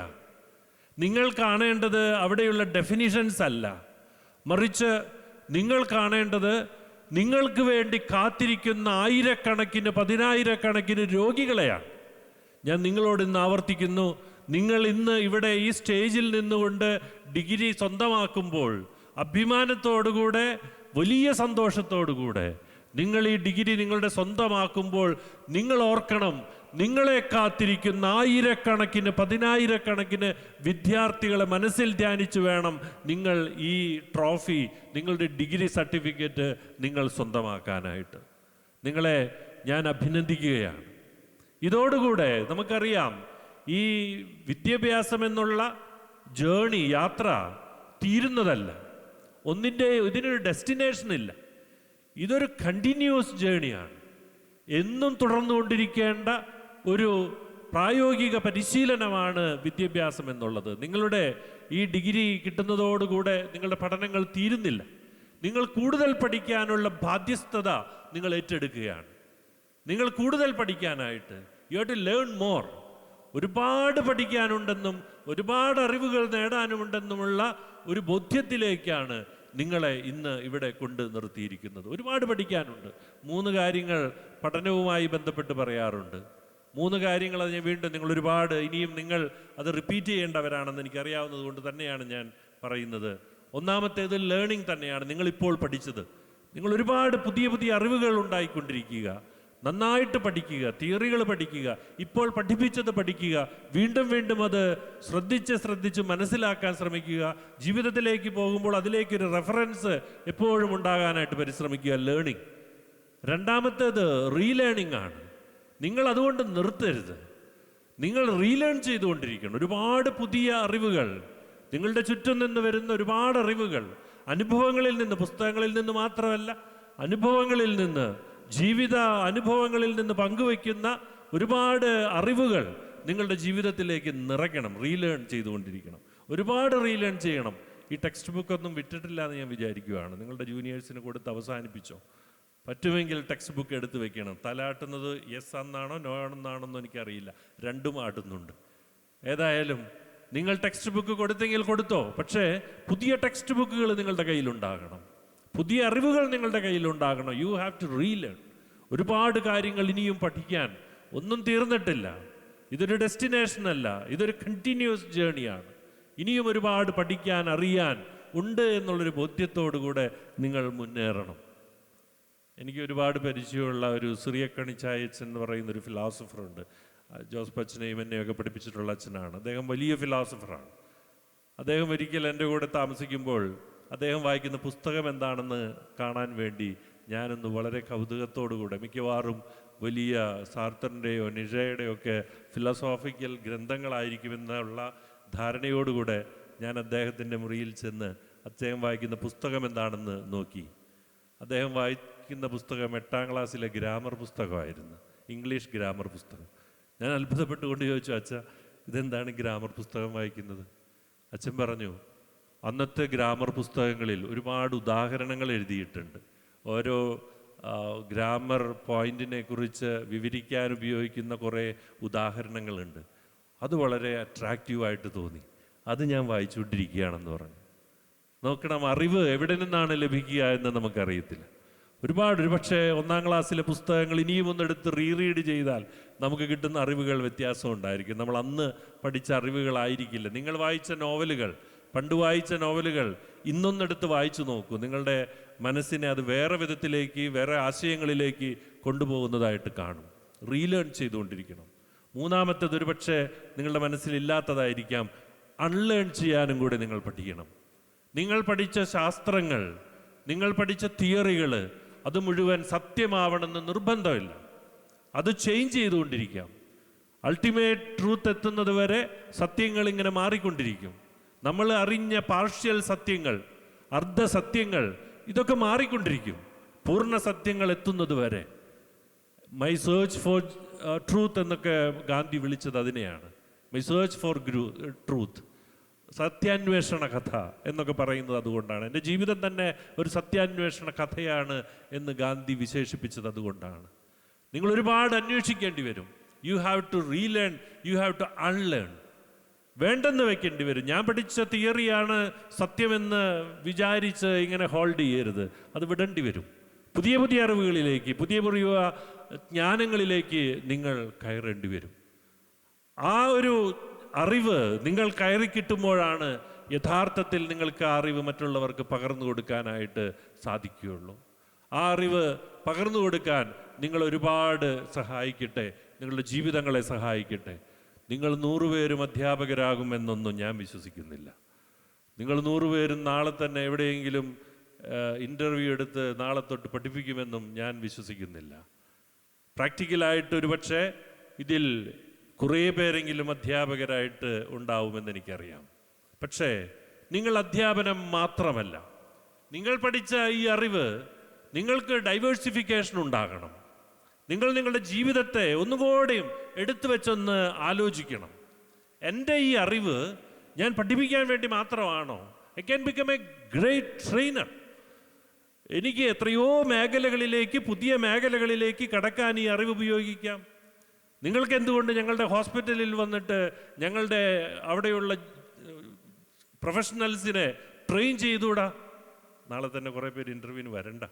നിങ്ങൾ കാണേണ്ടത് അവിടെയുള്ള ഡെഫിനിഷൻസ് അല്ല, മറിച്ച് നിങ്ങൾ കാണേണ്ടത് നിങ്ങൾക്ക് വേണ്ടി കാത്തിരിക്കുന്ന ആയിരക്കണക്കിന്, പതിനായിരക്കണക്കിന് രോഗികളെയാണ്. ഞാൻ നിങ്ങളോട് ഇന്ന് ആവർത്തിക്കുന്നു, നിങ്ങൾ ഇന്ന് ഇവിടെ ഈ സ്റ്റേജിൽ നിന്നുകൊണ്ട് ഡിഗ്രി സ്വന്തമാക്കുമ്പോൾ അഭിമാനത്തോടുകൂടെ, വലിയ സന്തോഷത്തോടുകൂടെ നിങ്ങൾ ഈ ഡിഗ്രി നിങ്ങളുടെ സ്വന്തമാക്കുമ്പോൾ നിങ്ങൾ ഓർക്കണം, നിങ്ങളെ കാത്തിരിക്കുന്ന ആയിരക്കണക്കിന്, പതിനായിരക്കണക്കിന് വിദ്യാർത്ഥികളെ മനസ്സിൽ ധ്യാനിച്ചു വേണം നിങ്ങൾ ഈ ട്രോഫി, നിങ്ങളുടെ ഡിഗ്രി സർട്ടിഫിക്കറ്റ് നിങ്ങൾ സ്വന്തമാക്കാനായിട്ട്. നിങ്ങളെ ഞാൻ അഭിനന്ദിക്കുകയാണ്. ഇതോടുകൂടെ നമുക്കറിയാം, ഈ വിദ്യാഭ്യാസം എന്നുള്ള ജേണി, യാത്ര തീരുന്നതല്ല. ഇതിനൊരു ഡെസ്റ്റിനേഷൻ ഇല്ല. ഇതൊരു കണ്ടിന്യൂസ് ജേണിയാണ്. എന്നും തുടർന്നുകൊണ്ടിരിക്കേണ്ട ഒരു പ്രായോഗിക പരിശീലനമാണ് വിദ്യാഭ്യാസം എന്നുള്ളത്. നിങ്ങളുടെ ഈ ഡിഗ്രി കിട്ടുന്നതോടുകൂടെ നിങ്ങളുടെ പഠനങ്ങൾ തീരുന്നില്ല. നിങ്ങൾ കൂടുതൽ പഠിക്കാനുള്ള ബാധ്യസ്ഥത നിങ്ങൾ ഏറ്റെടുക്കുകയാണ്. നിങ്ങൾ കൂടുതൽ പഠിക്കാനായിട്ട് you have to learn more. ഒരുപാട് പഠിക്കാനുണ്ടെന്നും ഒരുപാട് അറിവുകൾ നേടാനുമുണ്ടെന്നുമുള്ള ഒരു ബോധ്യത്തിലേക്കാണ് നിങ്ങളെ ഇന്ന് ഇവിടെ കൊണ്ട് നിർത്തിയിരിക്കുന്നത്. ഒരുപാട് പഠിക്കാനുണ്ട്. 3 കാര്യങ്ങൾ പഠനവുമായി ബന്ധപ്പെട്ട് പറയാറുണ്ട്. 3 കാര്യങ്ങൾ അതിന് വീണ്ടും നിങ്ങൾ ഒരുപാട് ഇനിയും നിങ്ങൾ അത് റിപ്പീറ്റ് ചെയ്യേണ്ടവരാണെന്ന് എനിക്കറിയാവുന്നത് കൊണ്ട് തന്നെയാണ് ഞാൻ പറയുന്നത്. ഒന്നാമത്തേത് ലേണിംഗ് തന്നെയാണ്. നിങ്ങളിപ്പോൾ പഠിച്ചത്, നിങ്ങൾ ഒരുപാട് പുതിയ പുതിയ അറിവുകൾ ഉണ്ടായിക്കൊണ്ടിരിക്കുക. നന്നായിട്ട് പഠിക്കുക, തിയറികൾ പഠിക്കുക, ഇപ്പോൾ പഠിപ്പിച്ചത് പഠിക്കുക, വീണ്ടും വീണ്ടും അത് ശ്രദ്ധിച്ച് മനസ്സിലാക്കാൻ ശ്രമിക്കുക. ജീവിതത്തിലേക്ക് പോകുമ്പോൾ അതിലേക്കൊരു റെഫറൻസ് എപ്പോഴും ഉണ്ടാകാനായിട്ട് പരിശ്രമിക്കുക. ലേണിംഗ്. രണ്ടാമത്തേത് റീലേണിംഗ് ആണ്. നിങ്ങൾ അതുകൊണ്ട് നിർത്തരുത്, നിങ്ങൾ റീലേൺ ചെയ്തുകൊണ്ടിരിക്കണം. ഒരുപാട് പുതിയ അറിവുകൾ, നിങ്ങളുടെ ചുറ്റും നിന്ന് വരുന്ന ഒരുപാട് അറിവുകൾ, അനുഭവങ്ങളിൽ നിന്ന്, പുസ്തകങ്ങളിൽ നിന്ന് മാത്രമല്ല, അനുഭവങ്ങളിൽ നിന്ന്, ജീവിത അനുഭവങ്ങളിൽ നിന്ന് പങ്കുവയ്ക്കുന്ന ഒരുപാട് അറിവുകൾ നിങ്ങളുടെ ജീവിതത്തിലേക്ക് നിറയ്ക്കണം. റീലേൺ ചെയ്തുകൊണ്ടിരിക്കണം, ഒരുപാട് റീലേൺ ചെയ്യണം. ഈ ടെക്സ്റ്റ് ബുക്കൊന്നും വിട്ടിട്ടില്ല എന്ന് ഞാൻ വിചാരിക്കുകയാണ്. നിങ്ങളുടെ ജൂനിയേഴ്സിന് കൊടുത്ത് അവസാനിപ്പിച്ചോ? പറ്റുമെങ്കിൽ ടെക്സ്റ്റ് ബുക്ക് എടുത്ത് വെക്കണം. തലാട്ടുന്നത് യെസ് എന്നാണോ നോ ആണെന്നാണോന്നോ എനിക്കറിയില്ല, രണ്ടും ആട്ടുന്നുണ്ട്. ഏതായാലും നിങ്ങൾ ടെക്സ്റ്റ് ബുക്ക് കൊടുത്തെങ്കിൽ കൊടുത്തോ, പക്ഷേ പുതിയ ടെക്സ്റ്റ് ബുക്കുകൾ നിങ്ങളുടെ കയ്യിലുണ്ടാകണം, പുതിയ അറിവുകൾ നിങ്ങളുടെ കയ്യിലുണ്ടാകണം. You have to relearn. ഒരുപാട് കാര്യങ്ങൾ ഇനിയും പഠിക്കാൻ, ഒന്നും തീർന്നിട്ടില്ല. ഇതൊരു ഡെസ്റ്റിനേഷൻ അല്ല, ഇതൊരു കണ്ടിന്യൂസ് ജേണിയാണ്. ഇനിയും ഒരുപാട് പഠിക്കാൻ, അറിയാൻ ഉണ്ട് എന്നുള്ളൊരു ബോധ്യത്തോടു കൂടെ നിങ്ങൾ മുന്നേറണം. എനിക്ക് ഒരുപാട് പരിചയമുള്ള ഒരു സിറിയക്കണി ചായച്ചൻ എന്ന് പറയുന്നൊരു ഫിലോസഫറുണ്ട്. ജോസഫ് അച്ഛനെയും എന്നെയൊക്കെ പഠിപ്പിച്ചിട്ടുള്ള അച്ഛനാണ്. അദ്ദേഹം വലിയ ഫിലോസഫറാണ്. അദ്ദേഹം ഒരിക്കൽ എൻ്റെ കൂടെ താമസിക്കുമ്പോൾ അദ്ദേഹം വായിക്കുന്ന പുസ്തകം എന്താണെന്ന് കാണാൻ വേണ്ടി ഞാനൊന്ന് വളരെ കൗതുകത്തോടുകൂടെ, മിക്കവാറും വലിയ സാർത്തറിൻ്റെയോ നിഷയുടെയോ ഒക്കെ ഫിലോസോഫിക്കൽ ഗ്രന്ഥങ്ങളായിരിക്കുമെന്നുള്ള ധാരണയോടുകൂടെ ഞാൻ അദ്ദേഹത്തിൻ്റെ മുറിയിൽ ചെന്ന് അദ്ദേഹം വായിക്കുന്ന പുസ്തകം എന്താണെന്ന് നോക്കി. അദ്ദേഹം വായിക്കുന്ന പുസ്തകം 8ാം ക്ലാസ്സിലെ ഗ്രാമർ പുസ്തകമായിരുന്നു, ഇംഗ്ലീഷ് ഗ്രാമർ പുസ്തകം. ഞാൻ അത്ഭുതപ്പെട്ടുകൊണ്ട് ചോദിച്ചു, അച്ഛ ഇതെന്താണ് ഗ്രാമർ പുസ്തകം വായിക്കുന്നത്? അച്ഛൻ പറഞ്ഞു, അന്നത്തെ ഗ്രാമർ പുസ്തകങ്ങളിൽ ഒരുപാട് ഉദാഹരണങ്ങൾ എഴുതിയിട്ടുണ്ട്. ഓരോ ഗ്രാമർ പോയിന്റിനെ കുറിച്ച് വിവരിക്കാൻ ഉപയോഗിക്കുന്ന കുറേ ഉദാഹരണങ്ങളുണ്ട്. അത് വളരെ അട്രാക്റ്റീവായിട്ട് തോന്നി. അത് ഞാൻ വായിച്ചുകൊണ്ടിരിക്കുകയാണെന്ന് പറഞ്ഞു. നോക്കണം, അറിവ് എവിടെ നിന്നാണ് ലഭിക്കുക എന്ന് നമുക്കറിയത്തില്ല. ഒരുപക്ഷെ 1ാം ക്ലാസ്സിലെ പുസ്തകങ്ങൾ ഇനിയും ഒന്നെടുത്ത് റീറീഡ് ചെയ്താൽ നമുക്ക് കിട്ടുന്ന അറിവുകൾ വ്യത്യാസം ഉണ്ടായിരിക്കും. നമ്മൾ അന്ന് പഠിച്ച അറിവുകളായിരിക്കില്ല. നിങ്ങൾ വായിച്ച നോവലുകൾ, പണ്ട് വായിച്ച നോവലുകൾ ഇന്നൊന്നെടുത്ത് വായിച്ചു നോക്കൂ. നിങ്ങളുടെ മനസ്സിനെ അത് വേറെ വിധത്തിലേക്ക്, വേറെ ആശയങ്ങളിലേക്ക് കൊണ്ടുപോകുന്നതായിട്ട് കാണും. റീലേൺ ചെയ്തുകൊണ്ടിരിക്കണം. മൂന്നാമത്തേത് ഒരുപക്ഷെ നിങ്ങളുടെ മനസ്സിലില്ലാത്തതായിരിക്കാം, അൺലേൺ ചെയ്യാനും കൂടെ നിങ്ങൾ പഠിക്കണം. നിങ്ങൾ പഠിച്ച ശാസ്ത്രങ്ങൾ, നിങ്ങൾ പഠിച്ച തിയറികൾ, അത് മുഴുവൻ സത്യമാവണമെന്ന് നിർബന്ധമില്ല. അത് ചേഞ്ച് ചെയ്തുകൊണ്ടിരിക്കാം. അൾട്ടിമേറ്റ് ട്രൂത്ത് എത്തുന്നത് വരെ സത്യങ്ങൾ ഇങ്ങനെ മാറിക്കൊണ്ടിരിക്കും. നമ്മൾ അറിഞ്ഞ പാർഷ്യൽ സത്യങ്ങൾ, അർദ്ധസത്യങ്ങൾ, ഇതൊക്കെ മാറിക്കൊണ്ടിരിക്കും പൂർണ്ണ സത്യങ്ങൾ എത്തുന്നത് വരെ. മൈ സെർച്ച് ഫോർ ട്രൂത്ത് എന്നൊക്കെ ഗാന്ധി വിളിച്ചത് അതിനെയാണ്. മൈ സെർച്ച് ഫോർ ട്രൂത്ത്, സത്യാന്വേഷണ കഥ എന്നൊക്കെ പറയുന്നത് അതുകൊണ്ടാണ്. എൻ്റെ ജീവിതം തന്നെ ഒരു സത്യാന്വേഷണ കഥയാണ് എന്ന് ഗാന്ധി വിശേഷിപ്പിച്ചത് അതുകൊണ്ടാണ്. നിങ്ങൾ ഒരുപാട് അന്വേഷിക്കേണ്ടി വരും. You have to relearn, you have to unlearn. വേണ്ടെന്ന് വെക്കേണ്ടി വരും. ഞാൻ പഠിച്ച തിയറിയാണ് സത്യമെന്ന് വിചാരിച്ച് ഇങ്ങനെ ഹോൾഡ് ചെയ്യരുത്. അത് വിടേണ്ടി വരും. പുതിയ പുതിയ അറിവുകളിലേക്ക്, പുതിയ പുതിയ ജ്ഞാനങ്ങളിലേക്ക് നിങ്ങൾ കയറേണ്ടി വരും. ആ ഒരു അറിവ് നിങ്ങൾ കയറി കിട്ടുമ്പോഴാണ് യഥാർത്ഥത്തിൽ നിങ്ങൾക്ക് ആ അറിവ് മറ്റുള്ളവർക്ക് പകർന്നു കൊടുക്കാനായിട്ട് സാധിക്കുകയുള്ളൂ. ആ അറിവ് പകർന്നു കൊടുക്കാൻ നിങ്ങൾ ഒരുപാട് സഹായിക്കട്ടെ, നിങ്ങളുടെ ജീവിതങ്ങളെ സഹായിക്കട്ടെ. നിങ്ങൾ 100 പേരും അധ്യാപകരാകുമെന്നൊന്നും ഞാൻ വിശ്വസിക്കുന്നില്ല. നിങ്ങൾ 100 പേരും നാളെ തന്നെ എവിടെയെങ്കിലും ഇൻ്റർവ്യൂ എടുത്ത് നാളെ തൊട്ട് പഠിപ്പിക്കുമെന്നും ഞാൻ വിശ്വസിക്കുന്നില്ല. പ്രാക്ടിക്കലായിട്ട് ഒരുപക്ഷെ ഇതിൽ കുറേ പേരെങ്കിലും അധ്യാപകരായിട്ട് ഉണ്ടാവുമെന്ന് എനിക്കറിയാം. പക്ഷേ നിങ്ങൾ അധ്യാപനം മാത്രമല്ല, നിങ്ങൾ പഠിച്ച ഈ അറിവ് നിങ്ങൾക്ക് ഡൈവേഴ്സിഫിക്കേഷൻ ഉണ്ടാകണം. നിങ്ങൾ നിങ്ങളുടെ ജീവിതത്തെ ഒന്നുകൂടെയും എടുത്തു വെച്ചൊന്ന് ആലോചിക്കണം. എൻ്റെ ഈ അറിവ് ഞാൻ പഠിപ്പിക്കാൻ വേണ്ടി മാത്രമാണോ? I can become A great trainer. എനിക്ക് എത്രയോ മേഖലകളിലേക്ക്, പുതിയ മേഖലകളിലേക്ക് കടക്കാൻ ഈ അറിവ് ഉപയോഗിക്കാം. നിങ്ങൾക്ക് എന്തുകൊണ്ട് ഞങ്ങളുടെ ഹോസ്പിറ്റലിൽ വന്നിട്ട് ഞങ്ങളുടെ അവിടെയുള്ള പ്രൊഫഷണൽസിനെ ട്രെയിൻ ചെയ്തുകൂടാ? നാളെ തന്നെ കുറേ പേര് ഇൻ്റർവ്യൂവിന് വരണ്ട.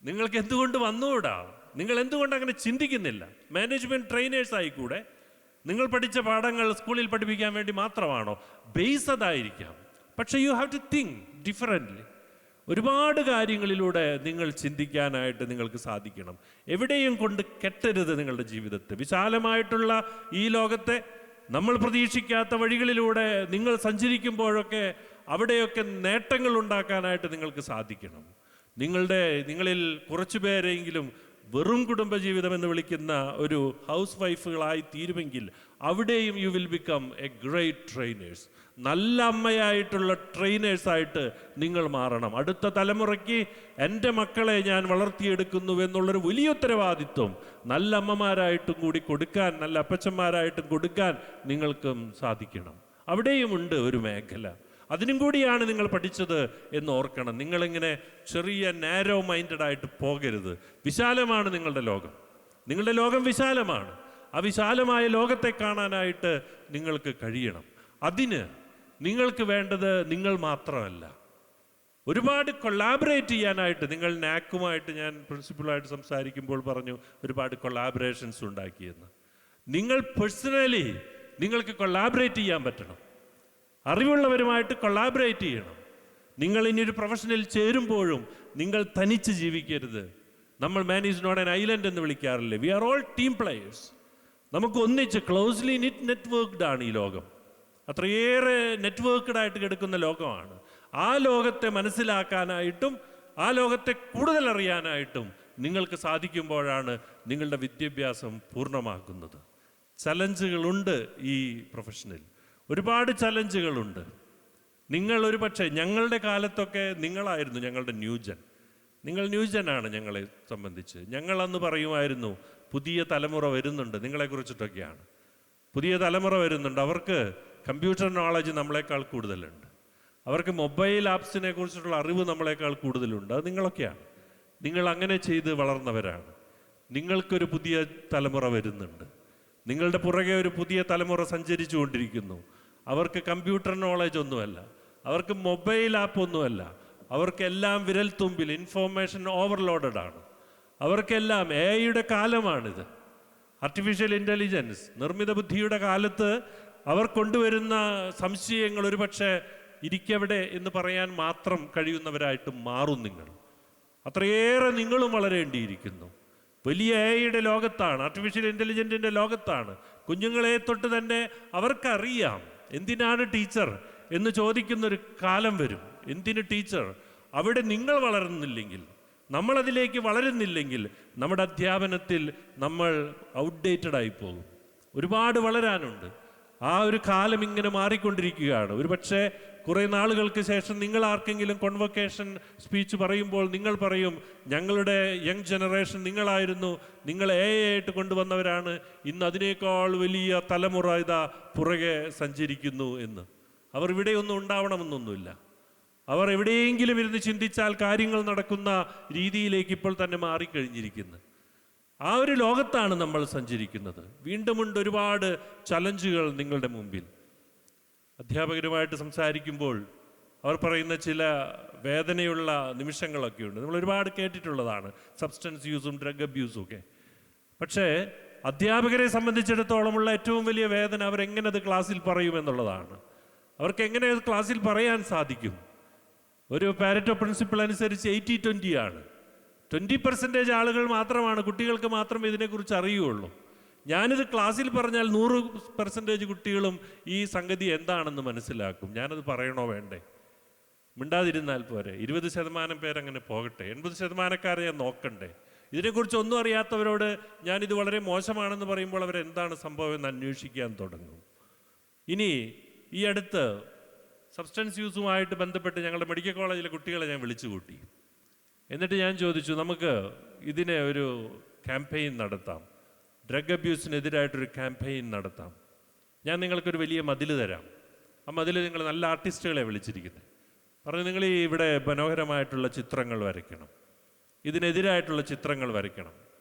നിങ്ങൾക്ക് എന്തുകൊണ്ട് വന്നുകൂടാ? നിങ്ങൾ എന്തുകൊണ്ട് അങ്ങനെ ചിന്തിക്കുന്നില്ല? മാനേജ്മെൻറ്റ് ട്രെയിനേഴ്സ് ആയിക്കൂടെ? നിങ്ങൾ പഠിച്ച പാഠങ്ങൾ സ്കൂളിൽ പഠിപ്പിക്കാൻ വേണ്ടി മാത്രമാണോ? ബേസ് അതായിരിക്കാം. പക്ഷേ you have to think differently. ഒരുപാട് കാര്യങ്ങളിലൂടെ നിങ്ങൾ ചിന്തിക്കാനായിട്ട് നിങ്ങൾക്ക് സാധിക്കണം. എവിടെയും കൊണ്ട് കെട്ടരുത് നിങ്ങളുടെ ജീവിതത്തെ. വിശാലമായിട്ടുള്ള ഈ ലോകത്തെ നമ്മൾ പ്രതീക്ഷിക്കാത്ത വഴികളിലൂടെ നിങ്ങൾ സഞ്ചരിക്കുമ്പോഴൊക്കെ അവിടെയൊക്കെ നേട്ടങ്ങൾ ഉണ്ടാക്കാനായിട്ട് നിങ്ങൾക്ക് സാധിക്കണം. നിങ്ങളിൽ കുറച്ചു പേരെങ്കിലും വെറും കുടുംബജീവിതം എന്ന് വിളിക്കുന്ന ഒരു ഹൗസ് വൈഫുകളായി തീരുമെങ്കിൽ അവിടെയും you will become A great trainers. നല്ല അമ്മയായിട്ടുള്ള ട്രെയിനേഴ്സായിട്ട് നിങ്ങൾ മാറണം. അടുത്ത തലമുറയ്ക്ക് എൻ്റെ മക്കളെ ഞാൻ വളർത്തിയെടുക്കുന്നു എന്നുള്ളൊരു വലിയ ഉത്തരവാദിത്വം നല്ല അമ്മമാരായിട്ടും കൂടി കൊടുക്കാൻ, നല്ല അപ്പച്ചന്മാരായിട്ടും കൊടുക്കാൻ നിങ്ങൾക്കും സാധിക്കണം. അവിടെയും ഉണ്ട് ഒരു മേഖല. അതിനും കൂടിയാണ് നിങ്ങൾ പഠിച്ചത് എന്ന് ഓർക്കണം. നിങ്ങളിങ്ങനെ ചെറിയ നാരോ മൈൻഡഡ് ആയിട്ട് പോകരുത്. വിശാലമാണ് നിങ്ങളുടെ ലോകം. നിങ്ങളുടെ ലോകം വിശാലമാണ്. ആ വിശാലമായ ലോകത്തെ കാണാനായിട്ട് നിങ്ങൾക്ക് കഴിയണം. അതിന് നിങ്ങൾക്ക് വേണ്ടത് നിങ്ങൾ മാത്രമല്ല, ഒരുപാട് കൊളാബറേറ്റ് ചെയ്യാനായിട്ട് നിങ്ങൾ നാക്കുമായിട്ട് ഞാൻ പ്രിൻസിപ്പളായിട്ട് സംസാരിക്കുമ്പോൾ പറഞ്ഞു ഒരുപാട് കൊളാബറേഷൻസ് ഉണ്ടാക്കിയെന്ന്. നിങ്ങൾ പേഴ്സണലി നിങ്ങൾക്ക് കൊളാബറേറ്റ് ചെയ്യാൻ പറ്റണം, അറിവുള്ളവരുമായിട്ട് കൊളാബറേറ്റ് ചെയ്യണം. നിങ്ങൾ ഇനി ഒരു പ്രൊഫഷനിൽ ചേരുമ്പോഴും നിങ്ങൾ തനിച്ച് ജീവിക്കരുത്. നമ്മൾ man is not an island എന്ന് വിളിക്കാറില്ലേ? We are all team players. നമുക്ക് ഒന്നിച്ച് ക്ലോസ്ലി നെറ്റ്വർക്ക്ഡ് ആണ് ഈ ലോകം. അത്രയേറെ നെറ്റ്വർക്ക്ഡ് ആയിട്ട് കിടക്കുന്ന ലോകമാണ്. ആ ലോകത്തെ മനസ്സിലാക്കാനായിട്ടും ആ ലോകത്തെ കൂടുതൽ അറിയാനായിട്ടും നിങ്ങൾക്ക് സാധിക്കുമ്പോഴാണ് നിങ്ങളുടെ വിദ്യാഭ്യാസം പൂർണ്ണമാക്കുന്നത്. ചലഞ്ചുകളുണ്ട് ഈ പ്രൊഫഷനിൽ, ഒരുപാട് ചലഞ്ചുകളുണ്ട്. നിങ്ങൾ ഒരു പക്ഷേ ഞങ്ങളുടെ കാലത്തൊക്കെ നിങ്ങളായിരുന്നു ഞങ്ങളുടെ ന്യൂജൻ. നിങ്ങൾ ന്യൂജനാണ് ഞങ്ങളെ സംബന്ധിച്ച്. ഞങ്ങളന്ന് പറയുമായിരുന്നു പുതിയ തലമുറ വരുന്നുണ്ട്, നിങ്ങളെക്കുറിച്ചിട്ടൊക്കെയാണ്. പുതിയ തലമുറ വരുന്നുണ്ട്, അവർക്ക് കമ്പ്യൂട്ടർ നോളജ് നമ്മളെക്കാൾ കൂടുതലുണ്ട്, അവർക്ക് മൊബൈൽ ആപ്സിനെ കുറിച്ചിട്ടുള്ള അറിവ് നമ്മളെക്കാൾ കൂടുതലുണ്ട്. അത് നിങ്ങളൊക്കെയാണ്. നിങ്ങൾ അങ്ങനെ ചെയ്ത് വളർന്നവരാണ്. നിങ്ങൾക്കൊരു പുതിയ തലമുറ വരുന്നുണ്ട്, നിങ്ങളുടെ പുറകെ ഒരു പുതിയ തലമുറ സഞ്ചരിച്ചു കൊണ്ടിരിക്കുന്നു. അവർക്ക് കമ്പ്യൂട്ടർ നോളജ് ഒന്നുമല്ല, അവർക്ക് മൊബൈൽ ആപ്പ് ഒന്നുമല്ല, അവർക്കെല്ലാം വിരൽത്തുമ്പിൽ ഇൻഫോർമേഷൻ ഓവർലോഡഡ് ആണ്. അവർക്കെല്ലാം AI കാലമാണിത്. ആർട്ടിഫിഷ്യൽ ഇൻ്റലിജൻസ്, നിർമ്മിത ബുദ്ധിയുടെ കാലത്ത് അവർ കൊണ്ടുവരുന്ന സംശയങ്ങൾ ഒരുപക്ഷെ ഇരിക്കവിടെ എന്ന് പറയാൻ മാത്രം കഴിയുന്നവരായിട്ട് മാറും നിങ്ങൾ. അത്രയേറെ നിങ്ങളും വളരേണ്ടിയിരിക്കുന്നു. വലിയ AI ലോകത്താണ്, ആർട്ടിഫിഷ്യൽ ഇൻ്റലിജൻറ്റിൻ്റെ ലോകത്താണ്. കുഞ്ഞുങ്ങളെ തൊട്ട് തന്നെ അവർക്കറിയാം എന്തിനാണ് ടീച്ചർ എന്ന് ചോദിക്കുന്നൊരു കാലം വരും. എന്തിന് ടീച്ചർ? അവിടെ നിങ്ങൾ വളരുന്നില്ലെങ്കിൽ, നമ്മളതിലേക്ക് വളരുന്നില്ലെങ്കിൽ നമ്മുടെ അധ്യാപനത്തിൽ നമ്മൾ ഔട്ട്ഡേറ്റഡ് ആയി പോകും. ഒരുപാട് വളരാനുണ്ട്. ആ ഒരു കാലം ഇങ്ങനെ മാറിക്കൊണ്ടിരിക്കുകയാണ്. ഒരു പക്ഷേ കുറേ നാളുകൾക്ക് ശേഷം നിങ്ങൾ ആർക്കെങ്കിലും കോൺവൊക്കേഷൻ സ്പീച്ച് പറയുമ്പോൾ നിങ്ങൾ പറയും ഞങ്ങളുടെ യങ് ജനറേഷൻ നിങ്ങളായിരുന്നു, നിങ്ങൾ AI ആയിട്ട് കൊണ്ടുവന്നവരാണ്, ഇന്ന് അതിനേക്കാൾ വലിയ തലമുറ ഇതാ പുറകെ സഞ്ചരിക്കുന്നു എന്ന്. അവർ ഇവിടെയൊന്നും ഉണ്ടാവണമെന്നൊന്നുമില്ല. അവർ എവിടെയെങ്കിലും ഇരുന്ന് ചിന്തിച്ചാൽ കാര്യങ്ങൾ നടക്കുന്ന രീതിയിലേക്ക് ഇപ്പോൾ തന്നെ മാറിക്കഴിഞ്ഞിരിക്കുന്നു. ആ ഒരു ലോകത്താണ് നമ്മൾ സഞ്ചരിക്കുന്നത്. വീണ്ടുമുണ്ട് ഒരുപാട് ചലഞ്ചുകൾ നിങ്ങളുടെ മുമ്പിൽ. അധ്യാപകരുമായിട്ട് സംസാരിക്കുമ്പോൾ അവർ പറയുന്ന ചില വേദനയുള്ള നിമിഷങ്ങളൊക്കെ ഉണ്ട്. നമ്മൾ ഒരുപാട് കേട്ടിട്ടുള്ളതാണ്, സബ്സ്റ്റൻസ് യൂസും ഡ്രഗ് അബ്യൂസും ഒക്കെ. പക്ഷേ അധ്യാപകരെ സംബന്ധിച്ചിടത്തോളമുള്ള ഏറ്റവും വലിയ വേദന അവരെങ്ങനെ അത് ക്ലാസ്സിൽ പറയുമെന്നുള്ളതാണ്. അവർക്ക് എങ്ങനെ അത് ക്ലാസ്സിൽ പറയാൻ സാധിക്കും? ഒരു പാരറ്റോ പ്രിൻസിപ്പിൾ അനുസരിച്ച് 80-20 ആണ്. 20% ആളുകൾ മാത്രമാണ്, കുട്ടികൾക്ക് മാത്രമേ ഇതിനെക്കുറിച്ച് അറിയുകയുള്ളൂ. ഞാനിത് ക്ലാസ്സിൽ പറഞ്ഞാൽ 100% കുട്ടികളും ഈ സംഗതി എന്താണെന്ന് മനസ്സിലാക്കും. ഞാനത് പറയണോ വേണ്ടേ? മിണ്ടാതിരുന്നാൽ പോരെ? 20% പേരങ്ങനെ പോകട്ടെ, 80% ഞാൻ നോക്കണ്ടേ? ഇതിനെക്കുറിച്ച് ഒന്നും അറിയാത്തവരോട് ഞാനിത് വളരെ മോശമാണെന്ന് പറയുമ്പോൾ അവരെന്താണ് സംഭവം എന്ന് അന്വേഷിക്കാൻ തുടങ്ങും. ഇനി ഈ അടുത്ത് സബ്സ്റ്റൻസ് യൂസുമായിട്ട് ബന്ധപ്പെട്ട് ഞങ്ങളുടെ മെഡിക്കൽ കോളേജിലെ കുട്ടികളെ ഞാൻ വിളിച്ചു കൂട്ടി. എന്നിട്ട് ഞാൻ ചോദിച്ചു, നമുക്ക് ഇതിനെ ഒരു ക്യാമ്പയിൻ നടത്താം, ഡ്രഗ് അബ്യൂസിനെതിരായിട്ടൊരു ക്യാമ്പയിൻ നടത്താം. ഞാൻ നിങ്ങൾക്കൊരു വലിയ മതിൽ തരാം. ആ മതിൽ നിങ്ങൾ നല്ല ആർട്ടിസ്റ്റുകളെ വിളിച്ചിരിക്കുന്നത്. പറഞ്ഞു നിങ്ങൾ ഈ ഇവിടെ മനോഹരമായിട്ടുള്ള ചിത്രങ്ങൾ വരയ്ക്കണം, ഇതിനെതിരായിട്ടുള്ള ചിത്രങ്ങൾ വരയ്ക്കണം.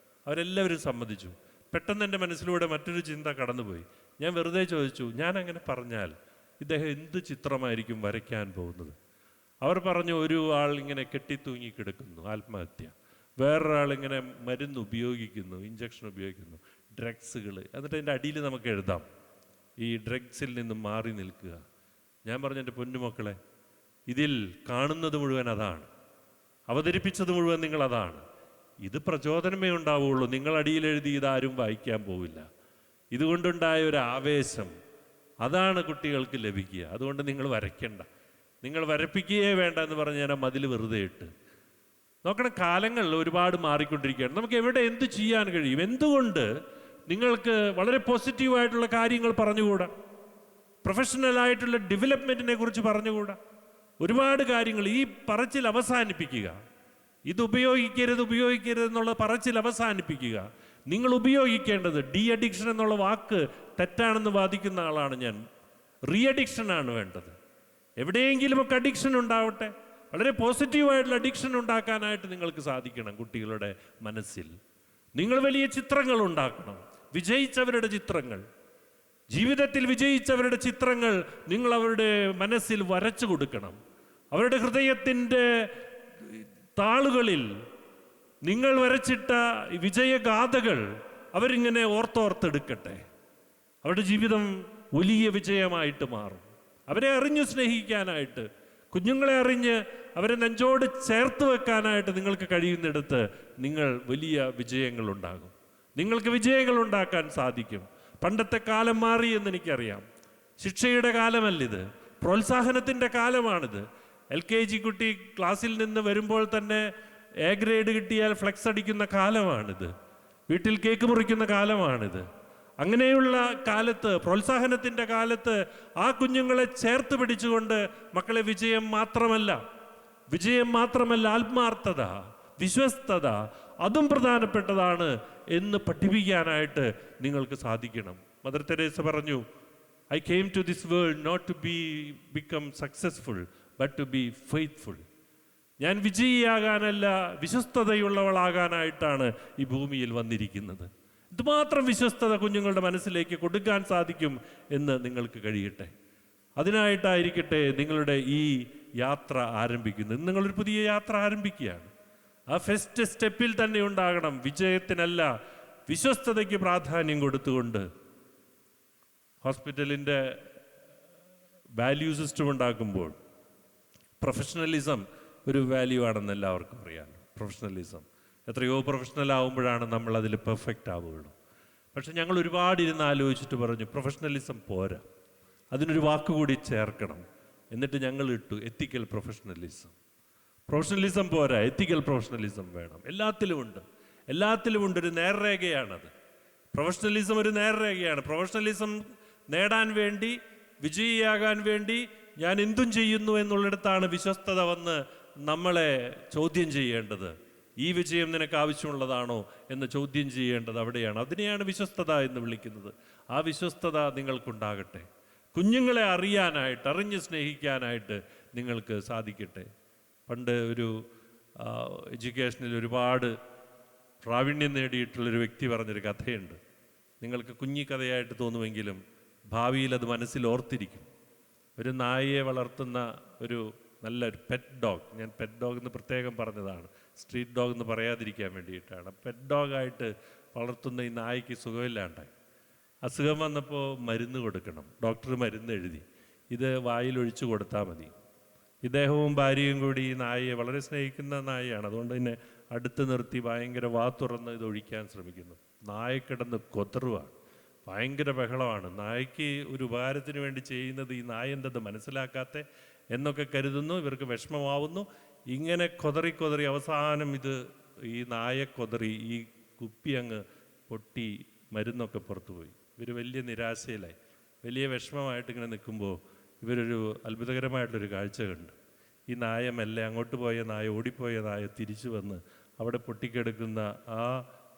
അവരെല്ലാവരും സമ്മതിച്ചു. പെട്ടെന്ന് എൻ്റെ മനസ്സിലൂടെ മറ്റൊരു ചിന്ത കടന്നുപോയി. ഞാൻ വെറുതെ ചോദിച്ചു, ഞാൻ അങ്ങനെ പറഞ്ഞാൽ ഇദ്ദേഹം എന്ത് ചിത്രമായിരിക്കും വരയ്ക്കാൻ പോകുന്നത്? അവർ പറഞ്ഞു, ഒരു ആൾ ഇങ്ങനെ കെട്ടിത്തൂങ്ങി കിടക്കുന്നു, ആത്മഹത്യ. വേറൊരാളിങ്ങനെ മരുന്ന് ഉപയോഗിക്കുന്നു, ഇഞ്ചക്ഷൻ ഉപയോഗിക്കുന്നു, ഡ്രഗ്സുകൾ. എന്നിട്ട് അതിൻ്റെ അടിയിൽ നമുക്ക് എഴുതാം ഈ ഡ്രഗ്സിൽ നിന്നും മാറി നിൽക്കുക. ഞാൻ പറഞ്ഞു, എൻ്റെ പൊന്നുമക്കളെ, ഇതിൽ കാണുന്നത് മുഴുവൻ അതാണ്, അവതരിപ്പിച്ചത് മുഴുവൻ നിങ്ങൾ അതാണ്. ഇത് പ്രചോദനമേ ഉണ്ടാവുള്ളൂ. നിങ്ങൾ അടിയിൽ എഴുതി ഇതാരും വായിക്കാൻ പോവില്ല. ഇതുകൊണ്ടുണ്ടായ ഒരു ആവേശം, അതാണ് കുട്ടികൾക്ക് ലഭിക്കുക. അതുകൊണ്ട് നിങ്ങൾ വരയ്ക്കണ്ട, നിങ്ങൾ വരപ്പിക്കുകയേ വേണ്ട എന്ന് പറഞ്ഞ് ഞാൻ ആ മതിൽ വെറുതെ ഇട്ട്. നോക്കണം, കാലങ്ങൾ ഒരുപാട് മാറിക്കൊണ്ടിരിക്കുകയാണ്. നമുക്ക് എവിടെ എന്ത് ചെയ്യാൻ കഴിയും? എന്തുകൊണ്ട് നിങ്ങൾക്ക് വളരെ പോസിറ്റീവായിട്ടുള്ള കാര്യങ്ങൾ പറഞ്ഞുകൂടാ? പ്രൊഫഷണലായിട്ടുള്ള ഡെവലപ്മെൻറ്റിനെ കുറിച്ച് പറഞ്ഞുകൂടാ? ഒരുപാട് കാര്യങ്ങൾ. ഈ പറച്ചിൽ അവസാനിപ്പിക്കുക. ഇത് ഉപയോഗിക്കരുത് എന്നുള്ള പറച്ചിൽ അവസാനിപ്പിക്കുക. നിങ്ങൾ ഉപയോഗിക്കേണ്ടത് ഡി അഡിക്ഷൻ എന്നുള്ള വാക്ക് തെറ്റാണെന്ന് വാദിക്കുന്ന ആളാണ് ഞാൻ. റീ അഡിക്ഷനാണ് വേണ്ടത്. എവിടെയെങ്കിലുമൊക്കെ അഡിക്ഷൻ ഉണ്ടാവട്ടെ. വളരെ പോസിറ്റീവായിട്ടുള്ള അഡിക്ഷൻ ഉണ്ടാക്കാനായിട്ട് നിങ്ങൾക്ക് സാധിക്കണം കുട്ടികളുടെ മനസ്സിൽ. നിങ്ങൾ വലിയ ചിത്രങ്ങൾ ഉണ്ടാക്കണം, വിജയിച്ചവരുടെ ചിത്രങ്ങൾ, ജീവിതത്തിൽ വിജയിച്ചവരുടെ ചിത്രങ്ങൾ നിങ്ങൾ അവരുടെ മനസ്സിൽ വരച്ചു കൊടുക്കണം. അവരുടെ ഹൃദയത്തിൻ്റെ താളുകളിൽ നിങ്ങൾ വരച്ചിട്ട വിജയഗാഥകൾ അവരിങ്ങനെ ഓർത്തെടുക്കട്ടെ. അവരുടെ ജീവിതം വലിയ വിജയമായിട്ട് മാറും. അവരെ അറിഞ്ഞു സ്നേഹിക്കാനായിട്ട്, കുഞ്ഞുങ്ങളെ അറിഞ്ഞ് അവരെ നെഞ്ചോട് ചേർത്ത് വെക്കാനായിട്ട് നിങ്ങൾക്ക് കഴിയുന്നിടത്ത് നിങ്ങൾ വലിയ വിജയങ്ങളുണ്ടാകും. നിങ്ങൾക്ക് വിജയങ്ങൾ ഉണ്ടാക്കാൻ സാധിക്കും. പണ്ടത്തെ കാലം മാറി എന്ന് എനിക്കറിയാം. ശിക്ഷയുടെ കാലമല്ലിത്, പ്രോത്സാഹനത്തിൻ്റെ കാലമാണിത്. LKG കുട്ടി ക്ലാസ്സിൽ നിന്ന് വരുമ്പോൾ തന്നെ A ഗ്രേഡ് കിട്ടിയാൽ ഫ്ലെക്സ് അടിക്കുന്ന കാലമാണിത്. വീട്ടിൽ കേക്ക് മുറിക്കുന്ന കാലമാണിത്. അങ്ങനെയുള്ള കാലത്ത്, പ്രോത്സാഹനത്തിൻ്റെ കാലത്ത് ആ കുഞ്ഞുങ്ങളെ ചേർത്ത് പിടിച്ചുകൊണ്ട് മക്കളെ വിജയം മാത്രമല്ല ആത്മാർത്ഥത, വിശ്വസ്തത, അതും പ്രധാനപ്പെട്ടതാണ് എന്ന് പഠിപ്പിക്കാനായിട്ട് നിങ്ങൾക്ക് സാധിക്കണം. മദർ തെരേസ പറഞ്ഞു, I came to this world not to become successful, but to be faithful. ഞാൻ വിജയിയാകാനല്ല, വിശ്വസ്തതയുള്ളവളാകാനായിട്ടാണ് ഈ ഭൂമിയിൽ വന്നിരിക്കുന്നത്. ഇതുമാത്രം വിശ്വസ്തത കുഞ്ഞുങ്ങളുടെ മനസ്സിലേക്ക് കൊടുക്കാൻ സാധിക്കും എന്ന് നിങ്ങൾക്ക് കഴിയട്ടെ. അതിനായിട്ടായിരിക്കട്ടെ നിങ്ങളുടെ ഈ യാത്ര ആരംഭിക്കുന്നത്. നിങ്ങളൊരു പുതിയ യാത്ര ആരംഭിക്കുകയാണ്. ആ ഫസ്റ്റ് സ്റ്റെപ്പിൽ തന്നെ ഉണ്ടാകണം വിജയത്തിനല്ല, വിശ്വസ്തതയ്ക്ക് പ്രാധാന്യം കൊടുത്തുകൊണ്ട്. ഹോസ്പിറ്റലിൻ്റെ വാല്യൂ സിസ്റ്റം ഉണ്ടാക്കുമ്പോൾ പ്രൊഫഷണലിസം ഒരു വാല്യൂ ആണെന്ന് എല്ലാവർക്കും അറിയാം. പ്രൊഫഷണലിസം എത്രയോ പ്രൊഫഷണൽ ആകുമ്പോഴാണ് നമ്മൾ അതിൽ പെർഫെക്റ്റ് ആവുകയുള്ളൂ. പക്ഷെ ഞങ്ങൾ ഒരുപാട് ഇരുന്ന് ആലോചിച്ചിട്ട് പറഞ്ഞു, പ്രൊഫഷണലിസം പോരാ, അതിനൊരു വാക്കുകൂടി ചേർക്കണം. എന്നിട്ട് ഞങ്ങൾ ഇട്ടു എത്തിക്കൽ പ്രൊഫഷണലിസം. പ്രൊഫഷണലിസം പോരാ, എത്തിക്കൽ പ്രൊഫഷണലിസം വേണം. എല്ലാത്തിലും ഉണ്ട് ഒരു നേർരേഖയാണത്. പ്രൊഫഷണലിസം ഒരു നേർരേഖയാണ്. പ്രൊഫഷണലിസം നേടാൻ വേണ്ടി, വിജയിയാകാൻ വേണ്ടി ഞാൻ എന്തും ചെയ്യുന്നു എന്നുള്ളിടത്താണ് വിശ്വസ്തത വന്ന് നമ്മളെ ചോദ്യം ചെയ്യേണ്ടത്. ഈ വിജയം നിനക്ക് ആവശ്യമുള്ളതാണോ എന്ന് ചോദ്യം ചെയ്യേണ്ടത് അവിടെയാണ്. അതിനെയാണ് വിശ്വസ്തത എന്ന് വിളിക്കുന്നത്. ആ വിശ്വസ്തത നിങ്ങൾക്കുണ്ടാകട്ടെ. കുഞ്ഞുങ്ങളെ അറിഞ്ഞ് സ്നേഹിക്കാനായിട്ട് നിങ്ങൾക്ക് സാധിക്കട്ടെ. പണ്ട് ഒരു എഡ്യൂക്കേഷനിൽ ഒരുപാട് പ്രാവീണ്യം നേടിയിട്ടുള്ളൊരു വ്യക്തി പറഞ്ഞൊരു കഥയുണ്ട്. നിങ്ങൾക്ക് കുഞ്ഞി കഥയായിട്ട് തോന്നുമെങ്കിലും ഭാവിയിൽ അത് മനസ്സിൽ ഓർത്തിരിക്കും. ഒരു നായയെ വളർത്തുന്ന ഒരു നല്ലൊരു പെറ്റ് ഡോഗ്, ഞാൻ പെറ്റ് ഡോഗ് എന്ന് പ്രത്യേകം പറഞ്ഞതാണ്, സ്ട്രീറ്റ് ഡോഗ് എന്ന് പറയാതിരിക്കാൻ വേണ്ടിയിട്ടാണ്. പെറ്റ് ഡോഗായിട്ട് വളർത്തുന്ന ഈ നായ്ക്ക് സുഖമില്ലാണ്ടായി. അസുഖം വന്നപ്പോൾ മരുന്ന് കൊടുക്കണം. ഡോക്ടർ മരുന്ന് എഴുതി, ഇത് വായിലൊഴിച്ചു കൊടുത്താൽ മതി. ഇദ്ദേഹവും ഭാര്യയും കൂടി ഈ നായയെ വളരെ സ്നേഹിക്കുന്ന നായയാണ്. അതുകൊണ്ട് തന്നെ അടുത്ത് നിർത്തി ഭയങ്കര തുറന്ന് ഇത് ഒഴിക്കാൻ ശ്രമിക്കുന്നു. നായ കിടന്ന് കൊതറുവാണ്, ഭയങ്കര ബഹളമാണ്. നായ്ക്ക് ഒരു ഉപകാരത്തിന് വേണ്ടി ചെയ്യുന്നത് ഈ നായ എന്തത് മനസ്സിലാക്കാത്ത എന്നൊക്കെ കരുതുന്നു. ഇവർക്ക് വിഷമമാവുന്നു. ഇങ്ങനെ കൊതറി അവസാനം ഈ നായ കൊതറി ഈ കുപ്പി അങ്ങ് പൊട്ടി മരുന്നൊക്കെ പുറത്തുപോയി. ഇവർ വലിയ നിരാശയിലായി, വലിയ വിഷമമായിട്ട് ഇങ്ങനെ നിൽക്കുമ്പോൾ ഇവരൊരു അത്ഭുതകരമായിട്ടൊരു കാഴ്ച കണ്ടു. ഈ നായ മെല്ലെ അങ്ങോട്ട് പോയ നായ, ഓടിപ്പോയ നായ തിരിച്ചു വന്ന് അവിടെ പൊട്ടിക്കെടുക്കുന്ന ആ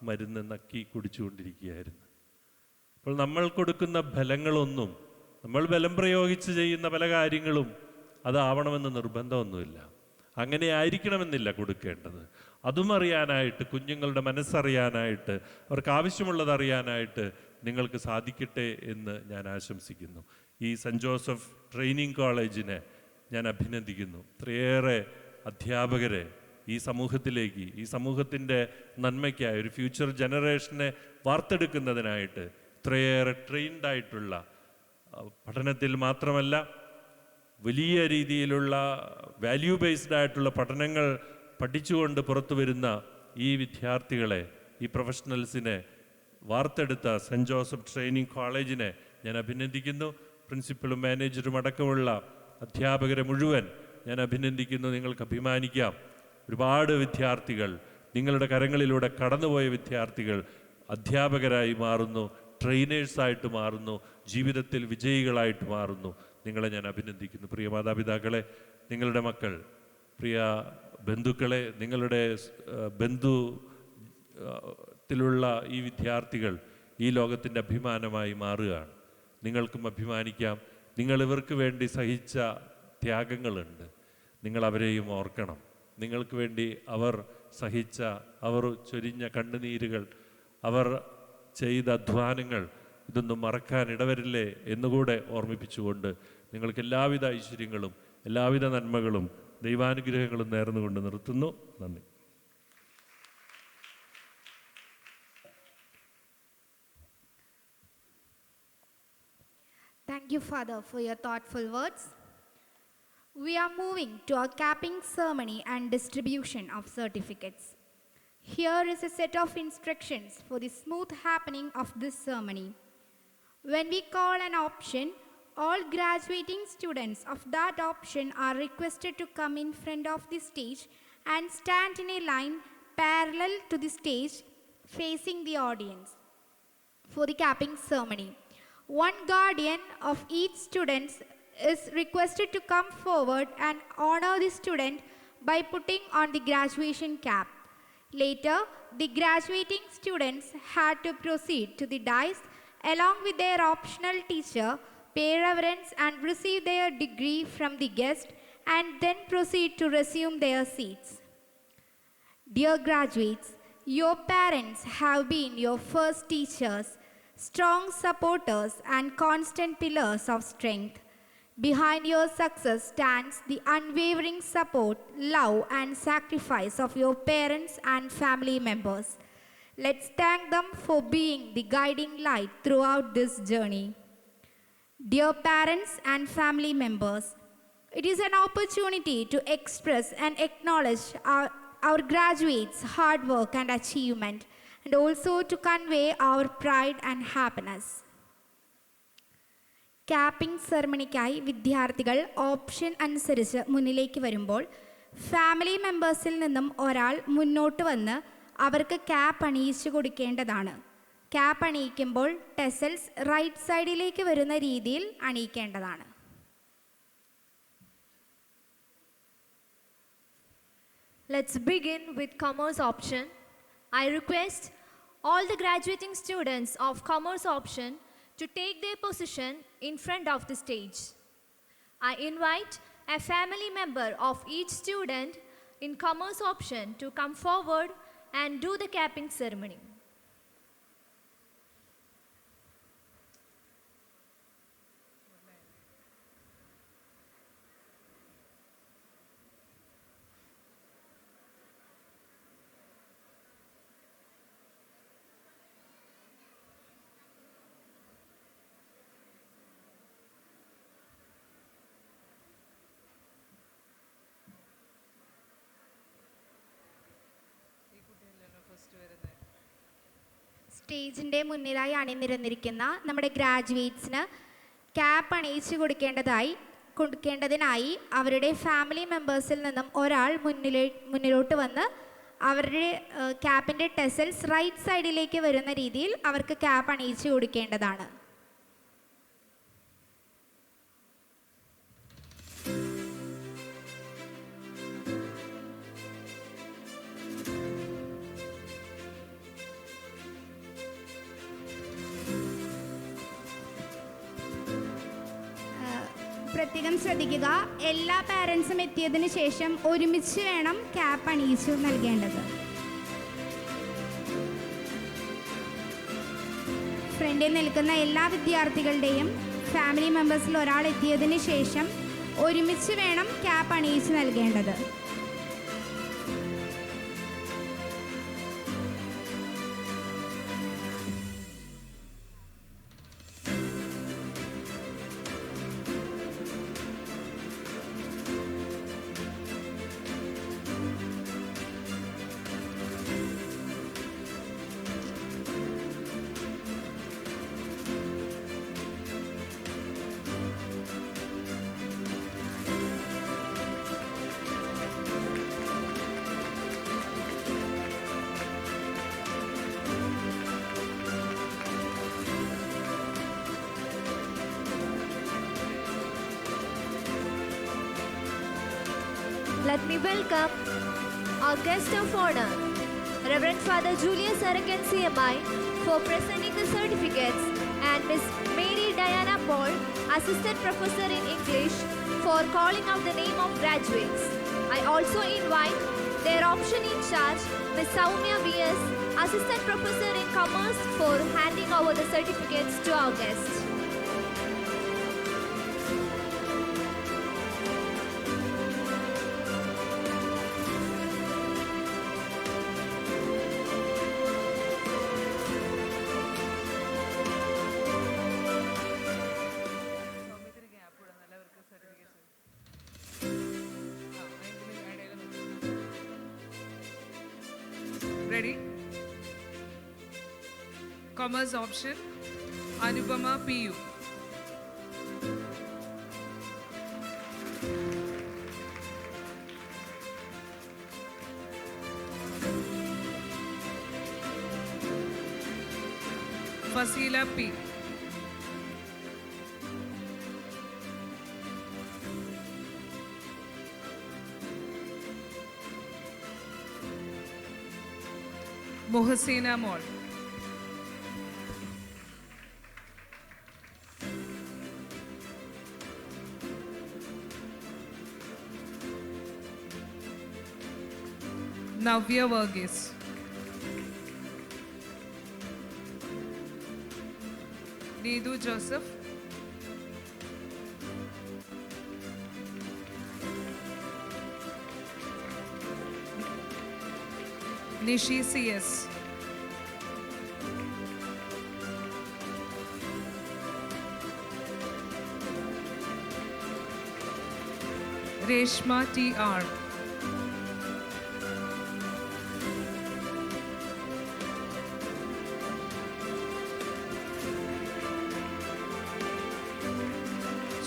മരുന്ന് നക്കി കുടിച്ചുകൊണ്ടിരിക്കുകയായിരുന്നു. അപ്പോൾ നമ്മൾ കൊടുക്കുന്ന ഫലങ്ങളൊന്നും, നമ്മൾ ബലം പ്രയോഗിച്ച് ചെയ്യുന്ന പല കാര്യങ്ങളും അതാവണമെന്ന് നിർബന്ധമൊന്നുമില്ല. അങ്ങനെ ആയിരിക്കണമെന്നില്ല കൊടുക്കേണ്ടത്. അതും അറിയാനായിട്ട്, കുഞ്ഞുങ്ങളുടെ മനസ്സറിയാനായിട്ട്, അവർക്ക് ആവശ്യമുള്ളത് അറിയാനായിട്ട് നിങ്ങൾക്ക് സാധിക്കട്ടെ എന്ന് ഞാൻ ആശംസിക്കുന്നു. ഈ സെൻറ്റ് ജോസഫ് ട്രെയിനിങ് കോളേജിനെ ഞാൻ അഭിനന്ദിക്കുന്നു. ഇത്രയേറെ അധ്യാപകരെ ഈ സമൂഹത്തിലേക്ക്, ഈ സമൂഹത്തിൻ്റെ നന്മയ്ക്കായി, ഒരു ഫ്യൂച്ചർ ജനറേഷനെ വാർത്തെടുക്കുന്നതിനായിട്ട് ഇത്രയേറെ ട്രെയിൻഡായിട്ടുള്ള, പഠനത്തിൽ മാത്രമല്ല വലിയ രീതിയിലുള്ള വാല്യൂ ബേസ്ഡ് ആയിട്ടുള്ള പഠനങ്ങൾ പഠിച്ചുകൊണ്ട് പുറത്തു വരുന്ന ഈ വിദ്യാർത്ഥികളെ, ഈ പ്രൊഫഷണൽസിനെ വാർത്തെടുത്ത സെൻറ്റ് ജോസഫ് ട്രെയിനിങ് കോളേജിനെ ഞാൻ അഭിനന്ദിക്കുന്നു. പ്രിൻസിപ്പലും മാനേജറും അടക്കമുള്ള അധ്യാപകരെ മുഴുവൻ ഞാൻ അഭിനന്ദിക്കുന്നു. നിങ്ങൾക്ക് അഭിമാനിക്കാം. ഒരുപാട് വിദ്യാർത്ഥികൾ, നിങ്ങളുടെ കരങ്ങളിലൂടെ കടന്നുപോയ വിദ്യാർത്ഥികൾ അധ്യാപകരായി മാറുന്നു, ട്രെയിനേഴ്സായിട്ട് മാറുന്നു, ജീവിതത്തിൽ വിജയികളായിട്ട് മാറുന്നു. നിങ്ങളെ ഞാൻ അഭിനന്ദിക്കുന്നു. പ്രിയ മാതാപിതാക്കളെ, നിങ്ങളുടെ മക്കൾ, പ്രിയ ബന്ധുക്കളെ, നിങ്ങളുടെ ബന്ധുത്തിലുള്ള ഈ വിദ്യാർത്ഥികൾ ഈ ലോകത്തിൻ്റെ അഭിമാനമായി മാറുകയാണ്. നിങ്ങൾക്കും അഭിമാനിക്കാം. നിങ്ങൾ ഇവർക്ക് വേണ്ടി സഹിച്ച ത്യാഗങ്ങളുണ്ട്, നിങ്ങൾ അവരെയും ഓർക്കണം. നിങ്ങൾക്ക് വേണ്ടി അവർ സഹിച്ച, അവർ ചൊരിഞ്ഞ കണ്ണുനീരുകൾ, അവർ ചെയ്ത അധ്വാനങ്ങൾ, ഇതൊന്നും മറക്കാൻ ഇടവരില്ലേ എന്നുകൂടെ ഓർമ്മിപ്പിച്ചുകൊണ്ട് നിങ്ങൾക്ക് എല്ലാവിധ ഐശ്വര്യങ്ങളും എല്ലാവിധ നന്മകളും ദൈവാനുഗ്രഹങ്ങളും നേർന്നുകൊണ്ട് നിർത്തുന്നു. നന്ദി. Thank you, Father, for your thoughtful words. We are moving to our capping ceremony and distribution of certificates. Here is a set of instructions for the smooth happening of this ceremony. When we call an option, all graduating students of that option are requested to come in front of the stage and stand in a line parallel to the stage facing the audience for the capping ceremony. One guardian of each student is requested to come forward and honor the student by putting on the graduation cap. Later, the graduating students had to proceed to the dais along with their optional teacher, pay reverence and receive their degree from the guest, and then proceed to resume their seats. Dear graduates, your parents have been your first teachers, strong supporters and constant pillars of strength. Behind your success stands the unwavering support, love and sacrifice of your parents and family members. Let's thank them for being the guiding light throughout this journey. Dear parents and family members, it is an opportunity to express and acknowledge our graduates' hard work and achievement, and also to convey our pride and happiness. Capping സെറമണിക്കായി വിദ്യാർത്ഥികൾ option അനുസരിച്ച് മുന്നിലേക്ക് വരുമ്പോൾ family മെമ്പേഴ്സിൽ നിന്നും ഒരാൾ മുന്നോട്ട് വന്ന് അവർക്ക് ക്യാപ്പ് അണിയിച്ചു കൊടുക്കേണ്ടതാണ്. ക്യാപ്പ് അണിയിക്കുമ്പോൾ ടെസൽസ് റൈറ്റ് സൈഡിലേക്ക് വരുന്ന രീതിയിൽ അണിയിക്കേണ്ടതാണ്. Let's begin with commerce option. I request all the graduating students of commerce option to take their position in front of the stage. I invite a family member of each student in commerce option to come forward and do the capping ceremony. സ്റ്റേജിൻ്റെ മുന്നിലായി അണിനിരന്നിരിക്കുന്ന നമ്മുടെ ഗ്രാജുവേറ്റ്സിന് cap അണിയിച്ചു കൊടുക്കേണ്ടതിനായി അവരുടെ family മെമ്പേഴ്സിൽ നിന്നും ഒരാൾ മുന്നിലോട്ട് വന്ന് അവരുടെ ക്യാപ്പിൻ്റെ tassels right സൈഡിലേക്ക് വരുന്ന രീതിയിൽ അവർക്ക് ക്യാപ്പ് അണിയിച്ചു കൊടുക്കേണ്ടതാണ്. പ്രത്യേകം ശ്രദ്ധിക്കുക, എല്ലാ പാരൻസും എത്തിയതിന് ശേഷം ഒരുമിച്ച് വേണം ക്യാപ്പ് അണിയിച്ചു നൽകേണ്ടത്. ഫ്രണ്ടിൽ നിൽക്കുന്ന എല്ലാ വിദ്യാർത്ഥികളുടെയും ഫാമിലി മെമ്പേഴ്സിൽ ഒരാൾ എത്തിയതിന് ശേഷം ഒരുമിച്ച് വേണം ക്യാപ്പ് അണിയിച്ചു നൽകേണ്ടത്. Let me welcome our guest of honor, Reverend Father Julius Arakan CMI, for presenting the certificates, and Ms. Mary Diana Paul, Assistant Professor in English, for calling out the name of graduates. I also invite their option in charge, Ms. Saumya V.S., Assistant Professor in Commerce, for handing over the certificates to our guests. ready? Commerce option, Anupama PU. Fasila P. Mohsina Mall. Navya Varghese. Needu Joseph. Nishi CS. Reshma TR.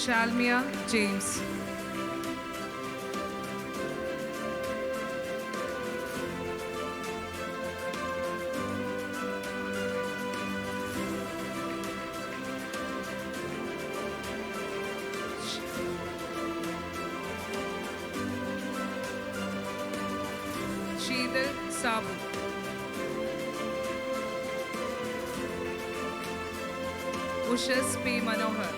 Shalmia James. Sheetal Sabu. Ushas P. Manohar.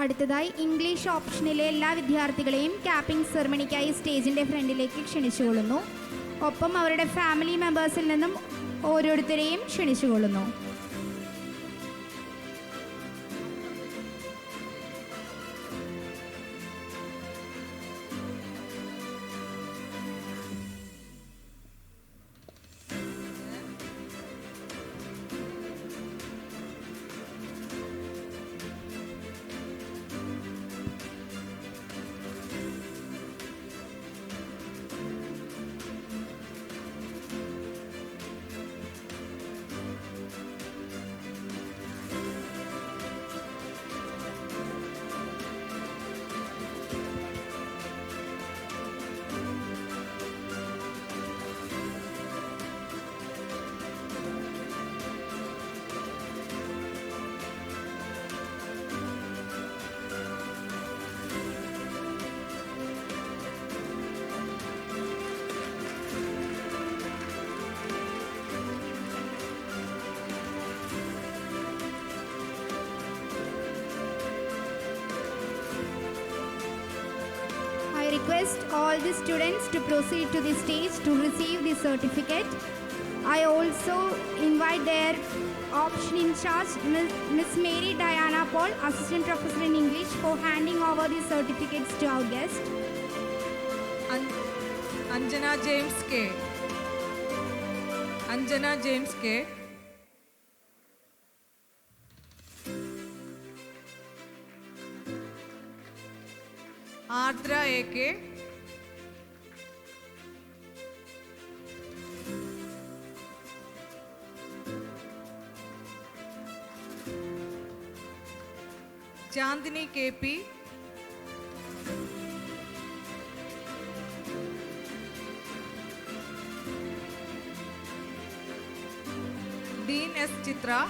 അടുത്തതായി English ഓപ്ഷനിലെ എല്ലാ വിദ്യാർത്ഥികളെയും capping സെറമണിക്കായി സ്റ്റേജിൻ്റെ ഫ്രണ്ടിലേക്ക് ക്ഷണിച്ചുകൊള്ളുന്നു. ഒപ്പം അവരുടെ family മെമ്പേഴ്സിൽ നിന്നും ഓരോരുത്തരെയും ക്ഷണിച്ചുകൊള്ളുന്നു. I request all the students to proceed to the stage to receive the certificate. I also invite their option in charge, Miss Mary Diana Paul, Assistant Professor in English, for handing over the certificates to our guest. Anjana James K. Anjana James K. Ardra AK. Chandini KP. Dean S. Chitra.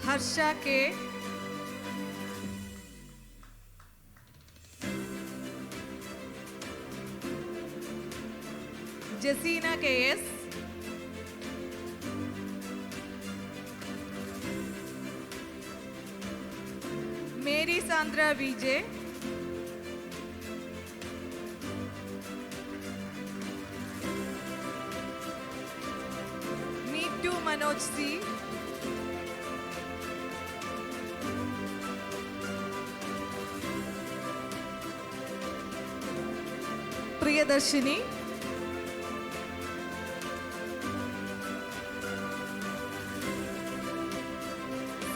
Harsha K. Jessina KS. Mary Sandra VJ. Me Too Manoj C, Priyadarshini,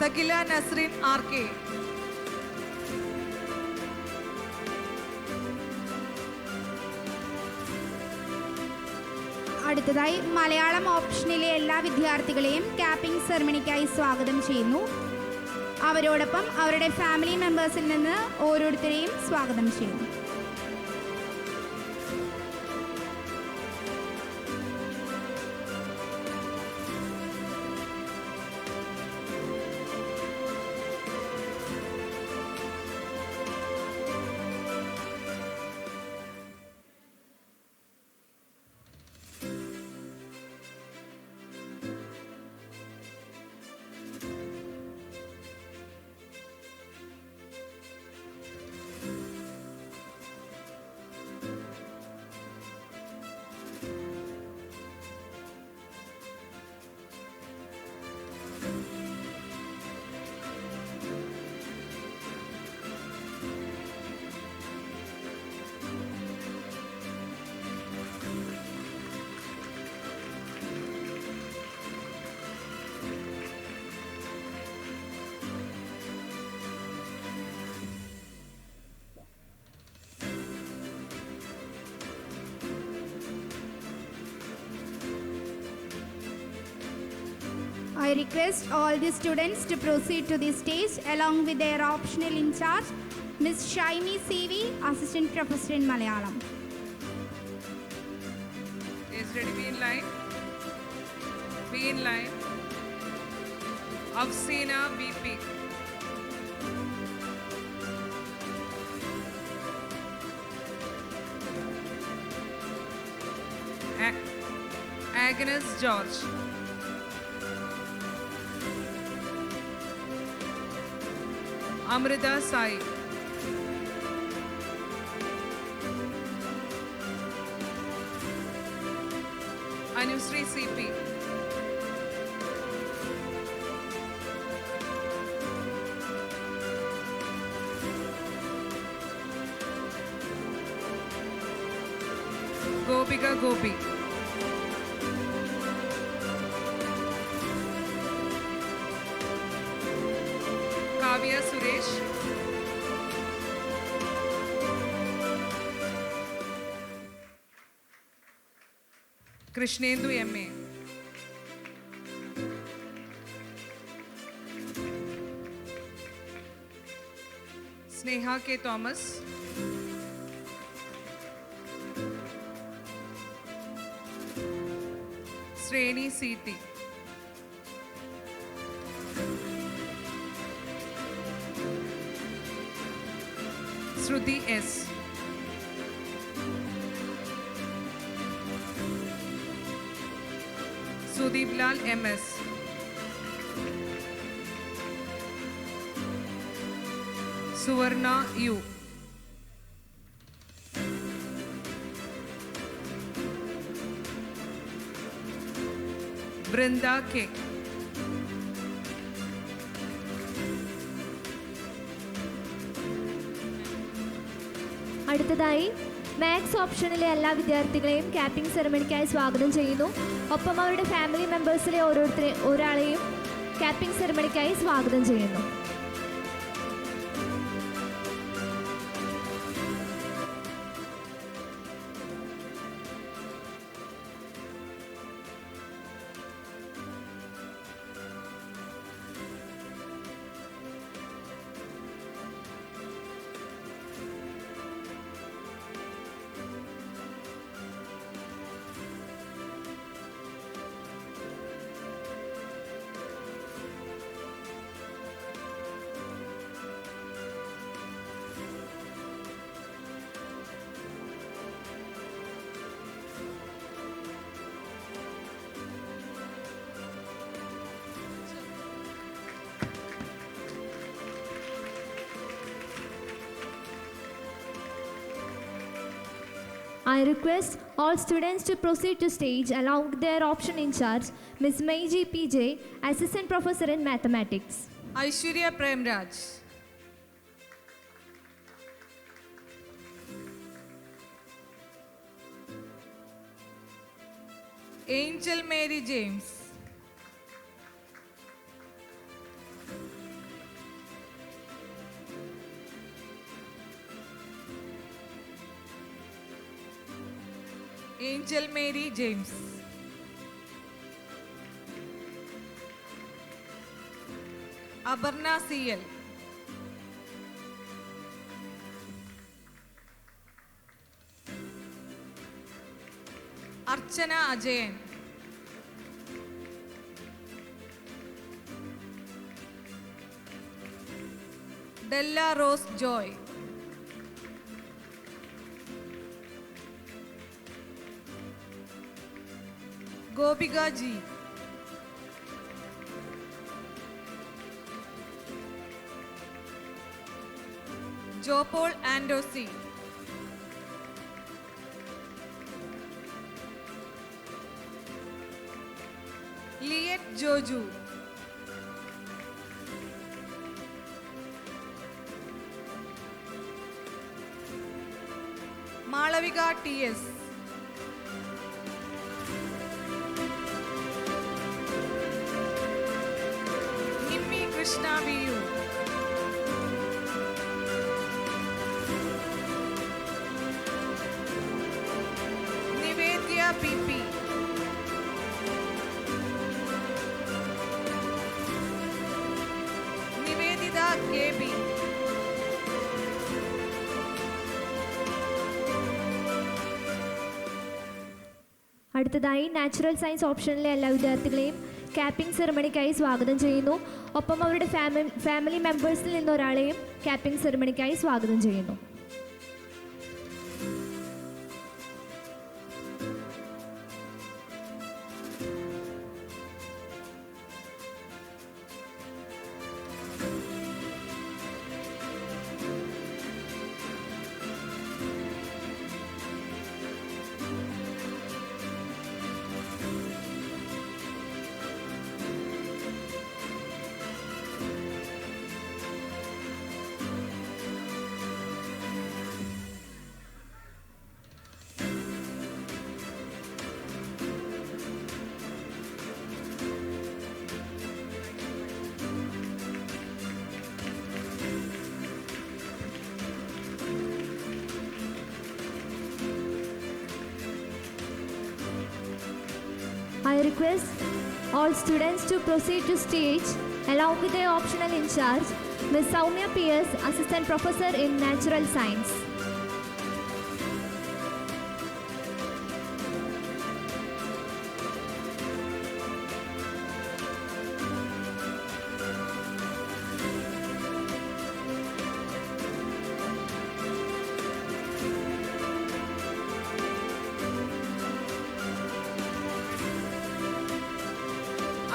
Sakila Nasreen R K. അടുത്തതായി മലയാളം ഓപ്ഷനിലെ എല്ലാ വിദ്യാർത്ഥികളെയും capping സെറമണിക്കായി സ്വാഗതം ചെയ്യുന്നു. അവരോടൊപ്പം അവരുടെ family മെമ്പേഴ്സിൽ നിന്ന് ഓരോരുത്തരെയും സ്വാഗതം ചെയ്യുന്നു. I request all the students to proceed to the stage along with their optional in charge, Ms. Shaimi CV, Assistant Professor in Malayalam. Is ready, be in line. Be in line. Afsina VP. Agnes George. Amrita Sai. Anusri CP. Gopika Gopi. Kavya Suresh. Krishnendu MA. Sneha K. Thomas. Sreni CT. Shruti S. Sudeep Lal MS. Suvarna U. Brinda K. അടുത്തതായി maths ഓപ്ഷനിലെ എല്ലാ വിദ്യാർത്ഥികളെയും capping സെറമണിക്കായി സ്വാഗതം ചെയ്യുന്നു. ഒപ്പം അവരുടെ family മെമ്പേഴ്സിലെ ഒരാളെയും capping സെറമണിക്കായി സ്വാഗതം ചെയ്യുന്നു. I request all students to proceed to stage along with their option in charge, Ms. Meiji PJ, Assistant Professor in Mathematics. Aishwarya Premraj. Angel Mary James. Angel Mary James. Abarna CL. Archana Ajayan. Della Rose Joy. Gobika G. Jopol Andosi. Liet Joju. Malavika TS. Nimmi Krishna VU. Nivedya PP. Nivedita KB. അടുത്തതായി natural science ഓപ്ഷനിലെ എല്ലാ വിദ്യാർത്ഥികളെയും capping സെറമണിക്കായി സ്വാഗതം ചെയ്യുന്നു. ഒപ്പം അവരുടെ family മെമ്പേഴ്സിൽ നിന്ന് ഒരാളെയും capping സെറമണിക്കായി സ്വാഗതം ചെയ്യുന്നു. I request all students to proceed to stage along with their optional in charge, Ms. Soumya PS, Assistant Professor in Natural Science.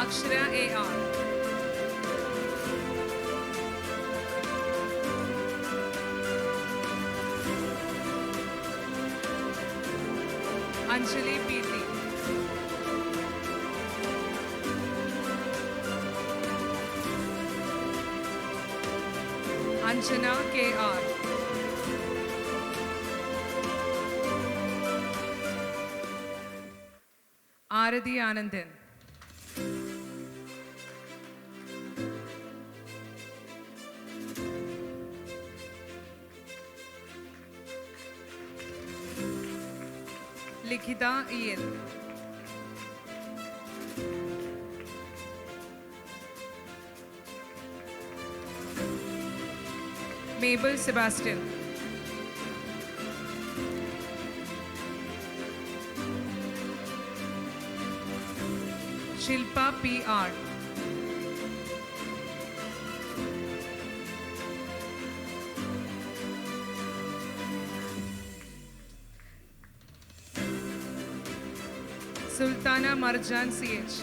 Akshara AR. Anjali PT. Anjana KR. Arathi Anandan. Likhita EL. Mabel Sebastian. Shilpa PR. Sultana Marjan CH.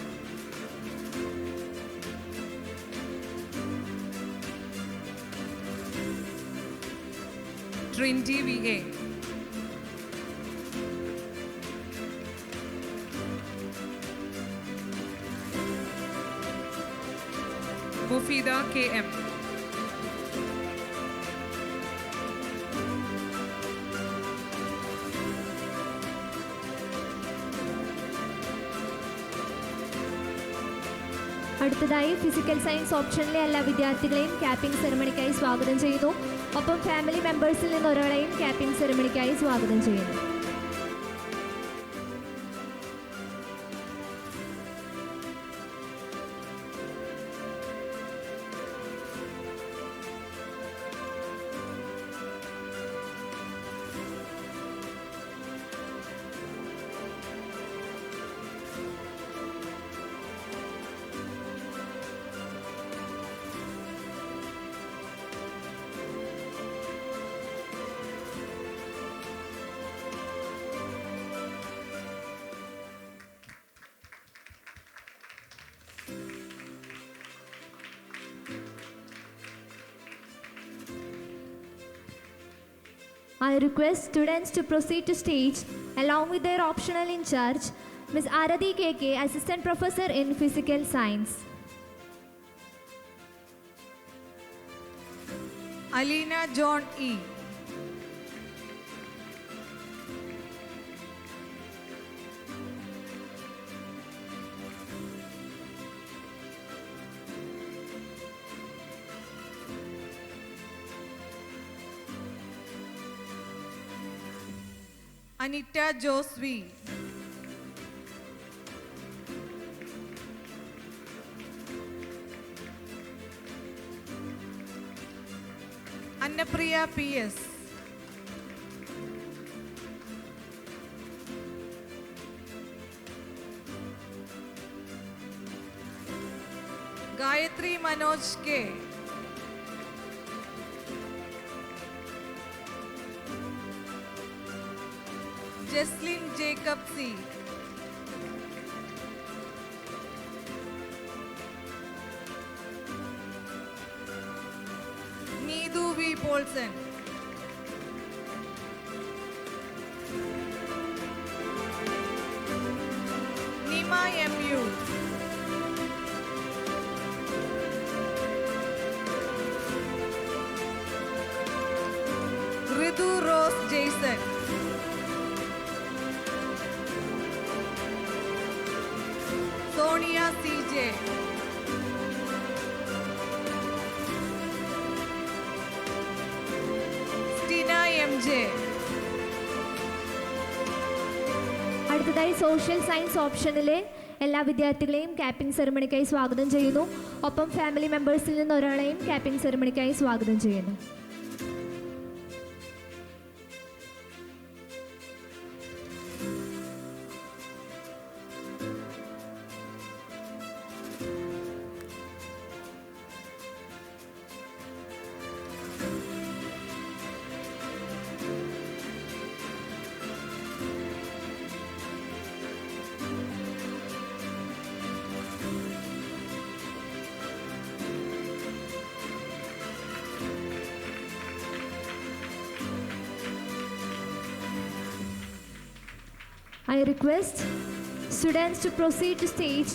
Trinity VA. Mufida KM. അടുത്തതായി physical science ഓപ്ഷനിലെ എല്ലാ വിദ്യാർത്ഥികളെയും capping സെറമണിക്കായി സ്വാഗതം ചെയ്യുന്നു. ഒപ്പം family മെമ്പേഴ്സിൽ നിന്ന് ഒരാളെയും capping സെറമണിക്കായി സ്വാഗതം ചെയ്യുന്നു. I request students to proceed to stage along with their optional in charge, Ms. Arathi KK, Assistant Professor in Physical Science. Alina John E. Anita Josvi. Annapriya PS. Gayatri Manoj K. Jesslyn Jacob C. Needu V. Paulson. Nima MU. Ritu Rose Jason. Sonia CJ. Stina MJ. അടുത്തതായി social science ഓപ്ഷനിലെ എല്ലാ വിദ്യാർത്ഥികളെയും capping സെറമണിക്കായി സ്വാഗതം ചെയ്യുന്നു. ഒപ്പം family മെമ്പേഴ്സിൽ നിന്ന് ഒരാളെയും capping സെറമണിക്കായി സ്വാഗതം ചെയ്യുന്നു. I request students to proceed to stage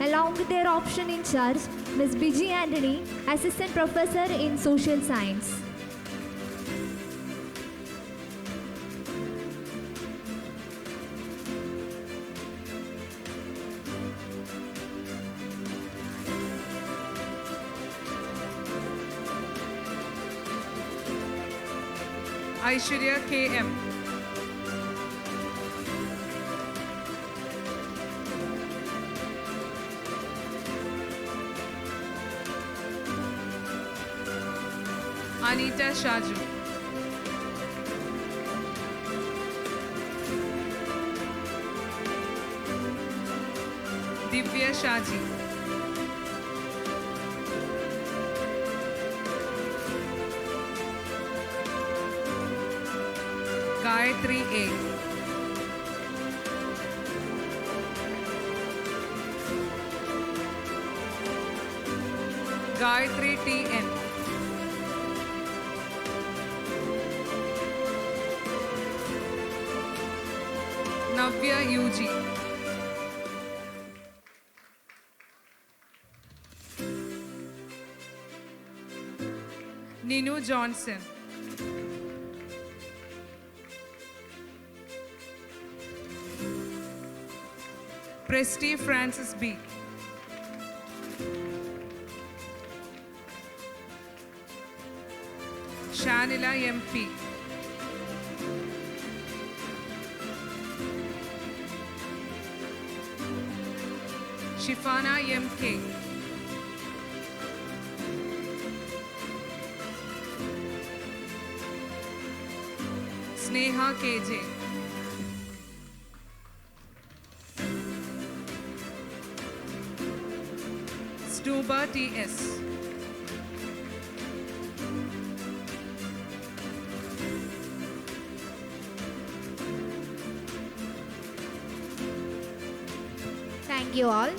along with their option in charge, Ms. Biji Anthony, Assistant Professor in Social Science. Aishwarya KM. Anita Shaju. Divya Shaji. Gayatri A. Gayatri TN. Navya UG. Johnson. Presti Francis B. Shanila MP. Shifana MK. Sneha KJ. Stuba TS. Thank you all.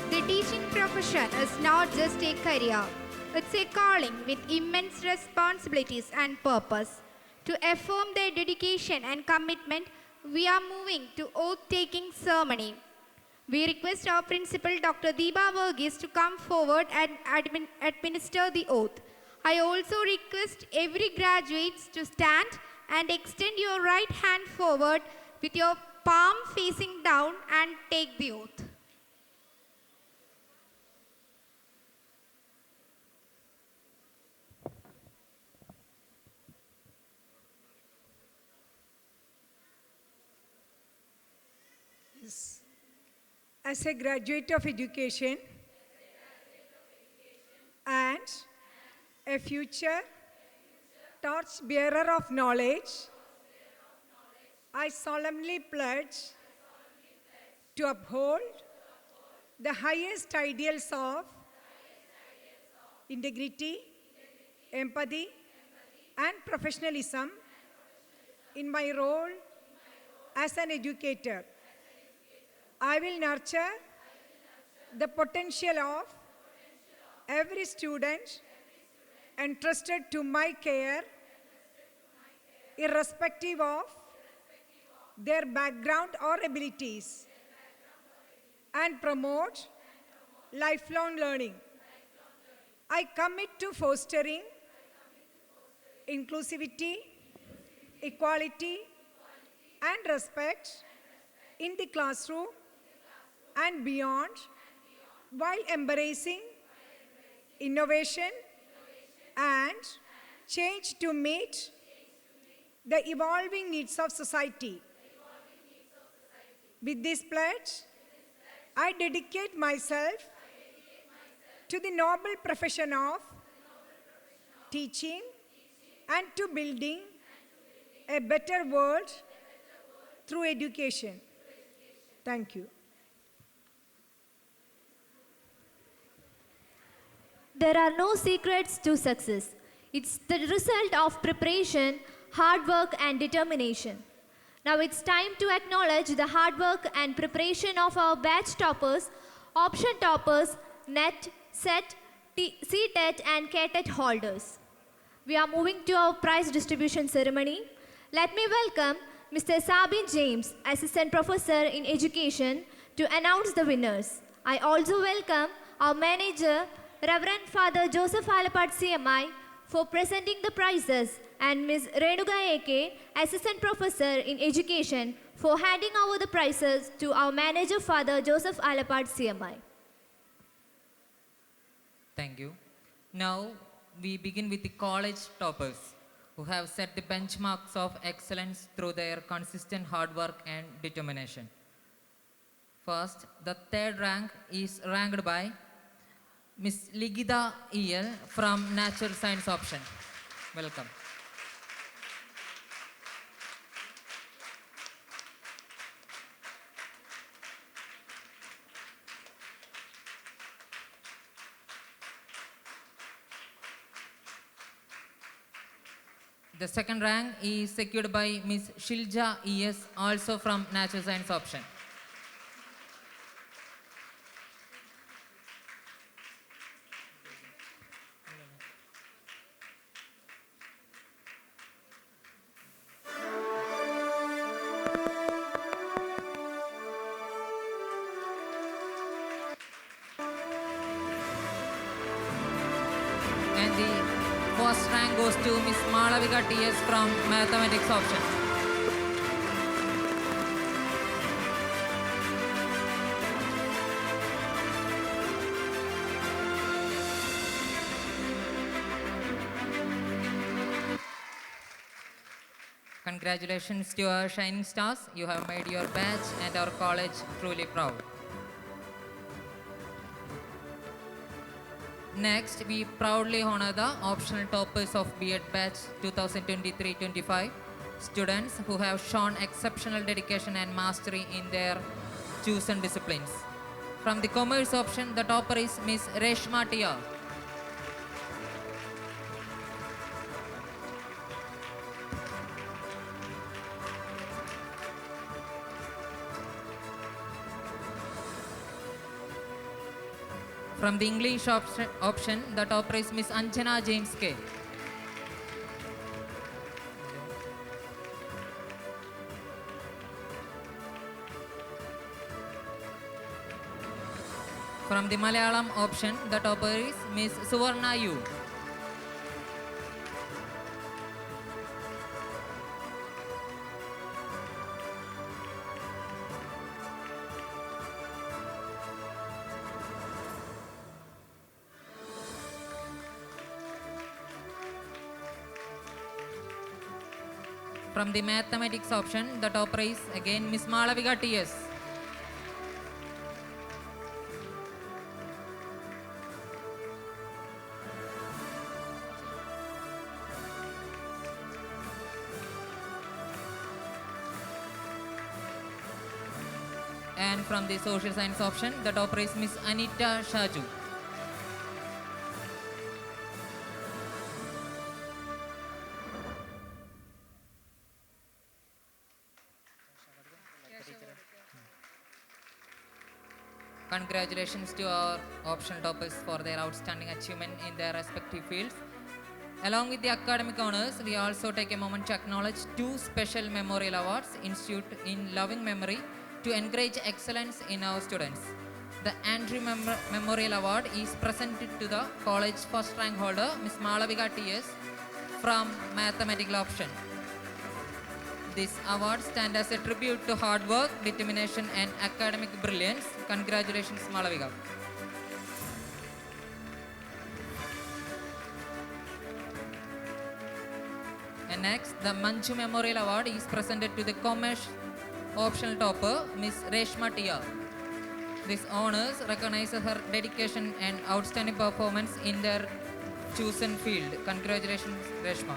The teaching profession is not just a career, it's a calling with immense responsibilities and purpose. To affirm their dedication and commitment, we are moving to oath-taking ceremony. We request our principal, Dr. Deepa Verghese, to come forward and administer the oath. I also request every graduate to stand and extend your right hand forward with your palm facing down and take the oath. As a graduate of education and a future torch bearer of knowledge, I solemnly pledge to uphold the highest ideals of integrity, empathy, and professionalism in my role as an educator. I will nurture the potential of every student entrusted to my care, irrespective of their background or abilities, and promote lifelong learning. I commit to fostering inclusivity, equality, and respect in the classroom and beyond, while embracing innovation and change to meet the evolving needs of society. With this pledge, I dedicate myself to the noble profession of teaching and to building a better world through education. Thank you. There are no secrets to success. It's the result of preparation, hard work, and determination. Now it's time to acknowledge the hard work and preparation of our batch toppers, option toppers, NET, SET, CTET, and KTET holders. We are moving to our prize distribution ceremony. Let me welcome Mr. Sabin James, Assistant Professor in Education, to announce the winners. I also welcome our manager, Reverend Father Joseph Alapat CMI, for presenting the prizes, and Ms. Renuga AK, Assistant Professor in Education, for handing over the prizes to our manager, Father Joseph Alapat CMI. Thank you. Now we begin with the college toppers, who have set the benchmarks of excellence through their consistent hard work and determination. First, the third rank is ranked by Ms. Ligida EL from Natural Science option. Welcome. The second rank is secured by Ms. Shilja ES, also from Natural Science option. First rank goes to Miss Malavika TS from mathematics option. Congratulations to our shining stars. You have made your batch and our college truly proud. Next, we proudly honor the optional toppers of B.Ed batch 2023-25, students who have shown exceptional dedication and mastery in their chosen disciplines. From the commerce option, the topper is Miss Reshma Tia. From the English option, the topper is Miss Anjana James K. From the Malayalam option, the topper is Miss Suvarna U. From the mathematics option, the topper is again Miss Malavika TS. And from the social science option, the topper is Miss Anita Shaju. Congratulations to our optional toppers for their outstanding achievement in their respective fields. Along with the academic honors, we also take a moment to acknowledge two special memorial awards instituted in loving memory to encourage excellence in our students. The Andrew Memorial Award is presented to the college first rank holder, Ms. Malavika TS from mathematical option. This award stands as a tribute to hard work, determination and academic brilliance. Congratulations, Malavika. And next, the Manju Memorial Award is presented to the commerce optional topper, Ms. Reshma Tia. This honors recognizes her dedication and outstanding performance in their chosen field. Congratulations, Reshma.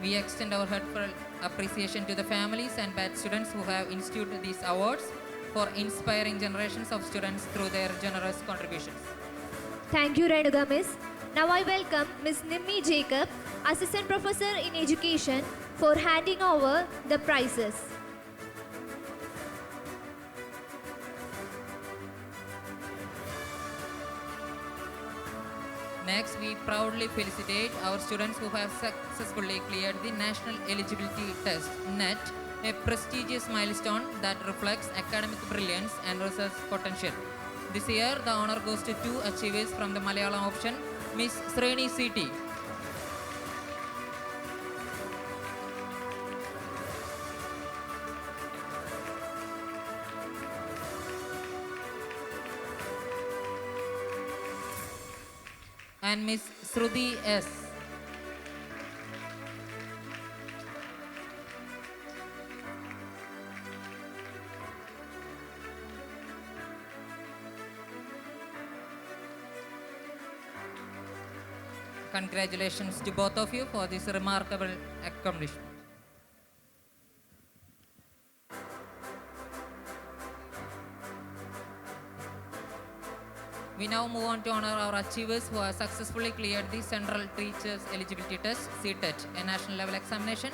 We extend our heartfelt appreciation to the families and batch students who have instituted these awards for inspiring generations of students through their generous contributions. Thank you, Renuga Miss. Now I welcome Miss Nimmi Jacob, Assistant Professor in Education, for handing over the prizes. Next, we proudly felicitate our students who have successfully cleared the National Eligibility Test, NET, a prestigious milestone that reflects academic brilliance and research potential. This year, the honor goes to two achievers from the Malayalam option, Miss Sreni CT. And Miss Sruthi S. Congratulations to both of you for this remarkable accomplishment. We now move on to honor our achievers who have successfully cleared the Central Teachers Eligibility Test, CTET, a national level examination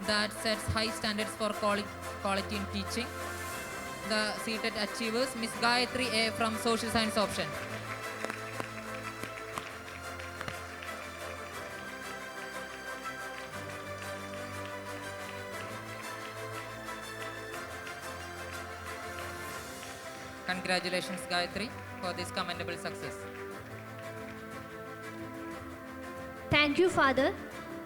that sets high standards for quality in teaching. The CTET achievers, Miss Gayatri A from Social Science option. Congratulations, Gayatri, for this commendable success. Thank you, Father.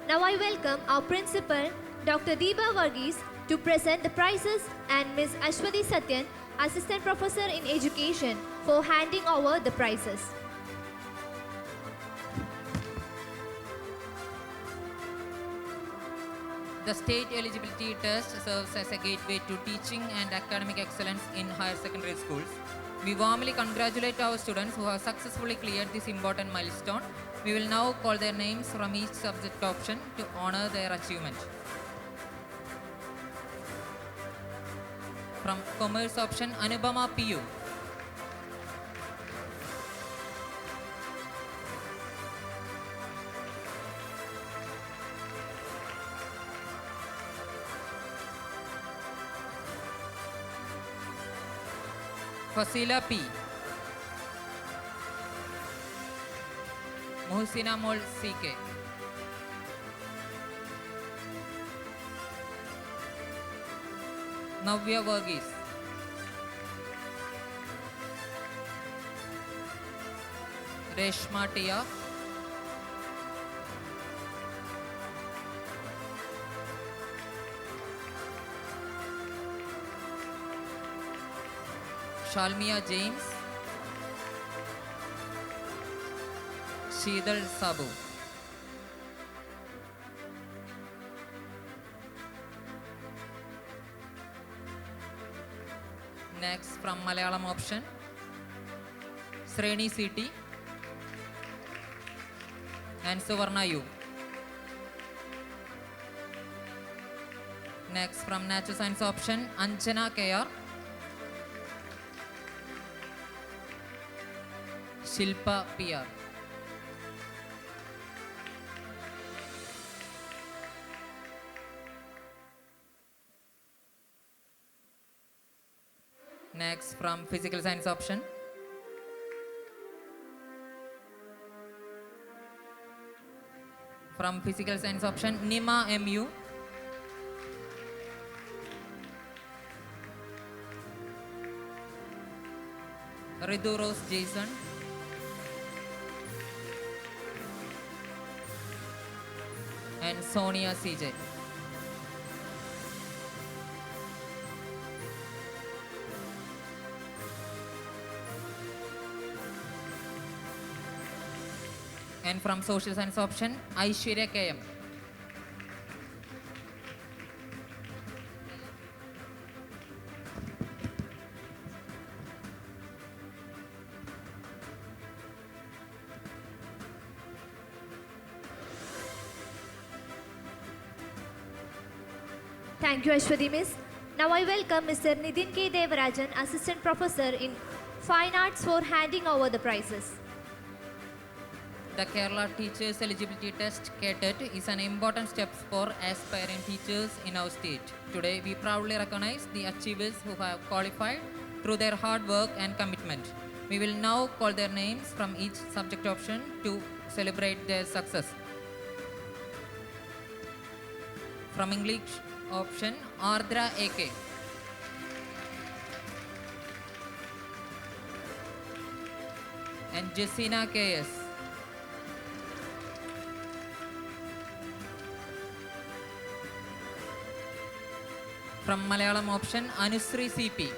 Now I welcome our principal, Dr. Deepa Varghese, to present the prizes, and Ms. Ashwati Satyan, Assistant Professor in Education, for handing over the prizes. The state eligibility test serves as a gateway to teaching and academic excellence in higher secondary schools. We warmly congratulate our students who have successfully cleared this important milestone. We will now call their names from each subject option to honor their achievement. From Commerce option, Anubama PU. Fasila P. Muhsina Mol CK. Navya Varghese. Reshma Tia. Shalmia James. Sheedal Sabu. Next from Malayalam option, Sreni CT and Suvarna U. Next from Natural Science option, Anjana KR, Shilpa PR. Next from Physical Science option, from Physical Science option, Nima MU, Ridu Rose Jason, and Sonia CJ. And from Social Science option, Aishwarya KM. Thank you, Ashwati Miss. Now I welcome Mr. Nitin K. Devarajan, Assistant Professor in Fine Arts, for handing over the prizes. The Kerala Teachers Eligibility Test (KTET) is an important step for aspiring teachers in our state. Today, we proudly recognize the achievers who have qualified through their hard work and commitment. We will now call their names from each subject option to celebrate their success. From English option, Ardra AK. And Jessina KS. From Malayalam option, Anusri CP.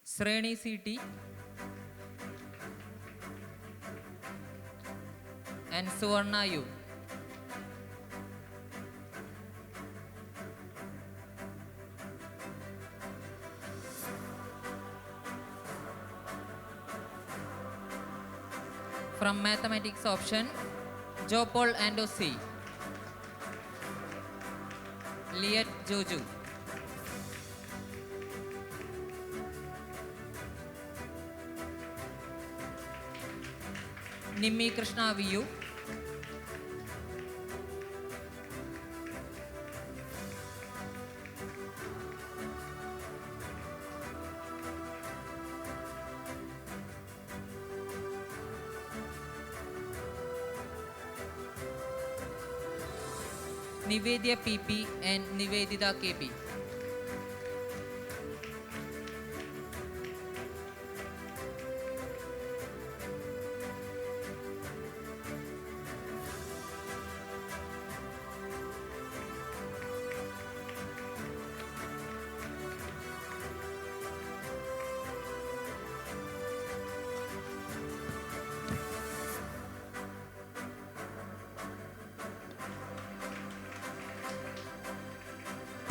Sreni CT. And Suvarna U. From Mathematics option, Jopol Ando C. Liet Joju. Nimmi Krishna VU. Nivedya PP and Nivedita KP.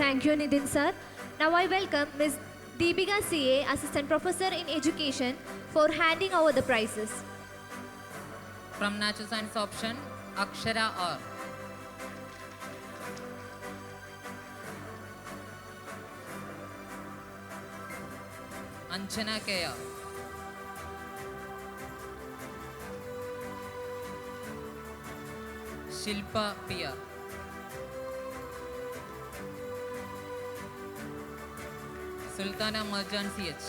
Thank you, Nidin sir. Now I welcome Ms. Deepika CA, Assistant Professor in Education, for handing over the prizes. From Natural Science option, Akshara R. Anjana Kaya. Shilpa Pia. Sultana Marjan CH.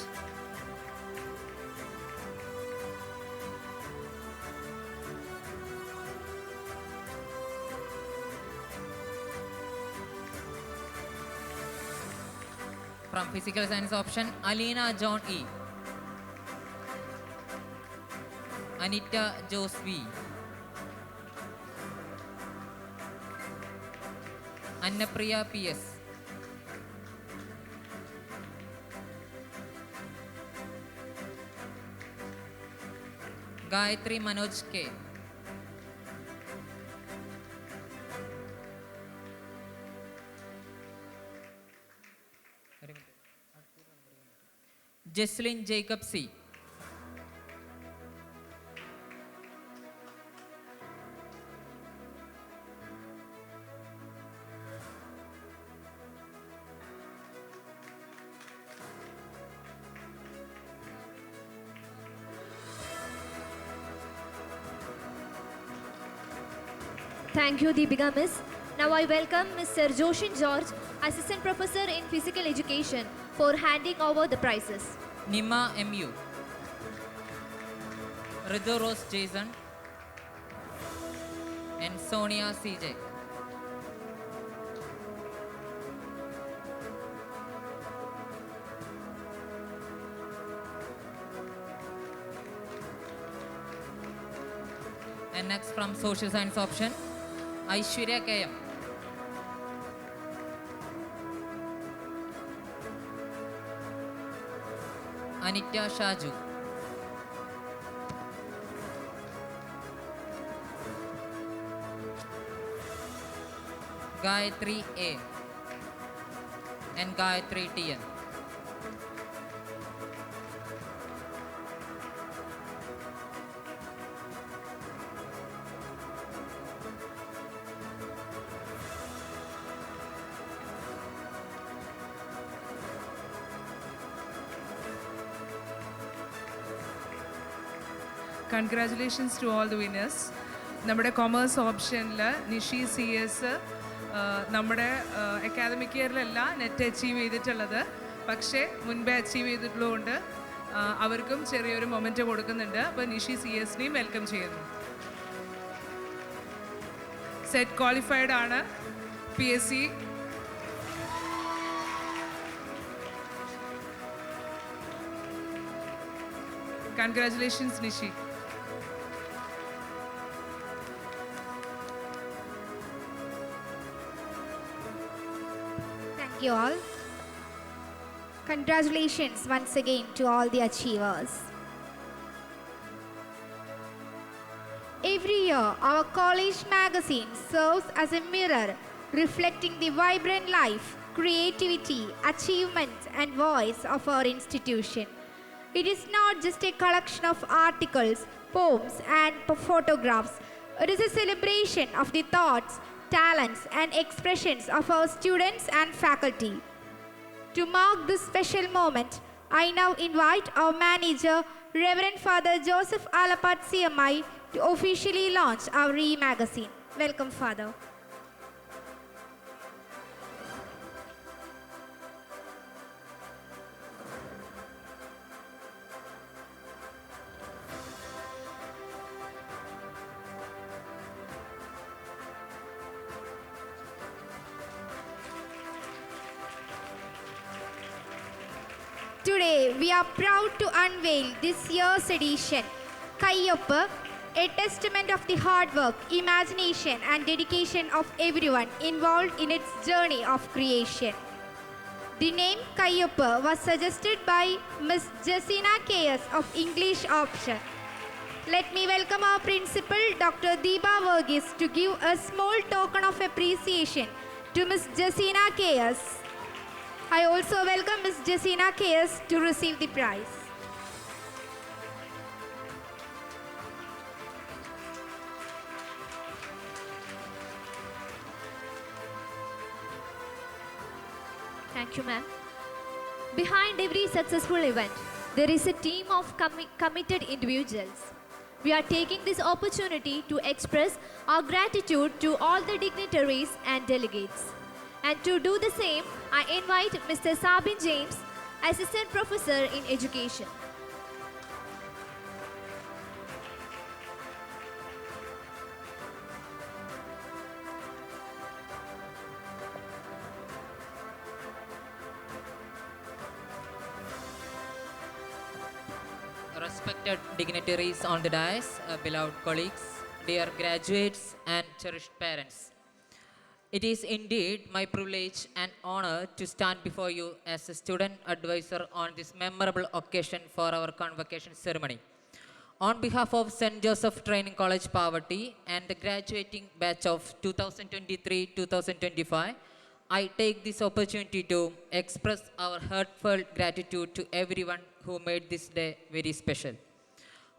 From Physical Science option, Alina John E. Anita Jose V. Annapriya PS. Gayatri Manoj K. Jesslyn Jacob C. Thank you, Deepika Miss. Now I welcome Mr. Joshin George, Assistant Professor in Physical Education, for handing over the prizes. Nima MU. Ridu Rose Jason. And Sonia CJ. And next from Social Science option, Aishwarya KM. Anitya Shaju. Gayatri A. And Gayatri TN. Congratulations to all the winners. നമ്മുടെ commerce ഓപ്ഷനിൽ Nishi C S നമ്മുടെ academic ഇയറിലല്ല net achieve ചെയ്തിട്ടുള്ളത്, പക്ഷേ മുൻപേ achieve ചെയ്തിട്ടുള്ളതുകൊണ്ട് അവർക്കും ചെറിയൊരു moment കൊടുക്കുന്നുണ്ട്. അപ്പോൾ നിഷി സി എസിനെയും വെൽക്കം ചെയ്യുന്നു. സെറ്റ് ക്വാളിഫൈഡ് ആണ് PSC. Congratulations, Nishi. Thank you all. Congratulations once again to all the achievers. Every year, our college magazine serves as a mirror reflecting the vibrant life, creativity, achievement, and voice of our institution. It is not just a collection of articles, poems, and photographs. It is a celebration of the thoughts, talents, and expressions of our students and faculty. To mark this special moment, I now invite our manager, Reverend Father Joseph Alapat CMI, to officially launch our e-magazine. Welcome, Father. Today, we are proud to unveil this year's edition, Kayyappa, a testament of the hard work, imagination and dedication of everyone involved in its journey of creation. The name Kayyappa was suggested by Ms. Jessina KS of English option. Let me welcome our principal, Dr. Deepa Verghese, to give a small token of appreciation to Ms. Jessina KS. I also welcome Ms. Jessina KS to receive the prize. Thank you, ma'am. Behind every successful event, there is a team of committed individuals. We are taking this opportunity to express our gratitude to all the dignitaries and delegates. And to do the same, I invite Mr. Sabin James, Assistant Professor in Education. Respected dignitaries on the dais, beloved colleagues, dear graduates and cherished parents. It is indeed my privilege and honor to stand before you as a student advisor on this memorable occasion for our convocation ceremony. On behalf of St. Joseph Training College Pavathi and the graduating batch of 2023-2025, I take this opportunity to express our heartfelt gratitude to everyone who made this day very special.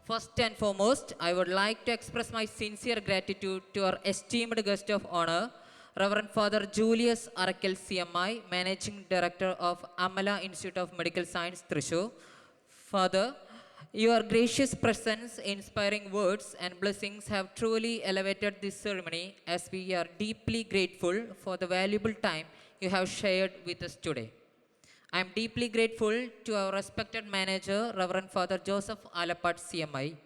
First and foremost, I would like to express my sincere gratitude to our esteemed guest of honor, Reverend Father Julius Arakel CMI, Managing Director of Amala Institute of Medical Science, Thrissur. Father, your gracious presence, inspiring words and blessings have truly elevated this ceremony, as we are deeply grateful for the valuable time you have shared with us today. I am deeply grateful to our respected manager, Reverend Father Joseph Alapat CMI,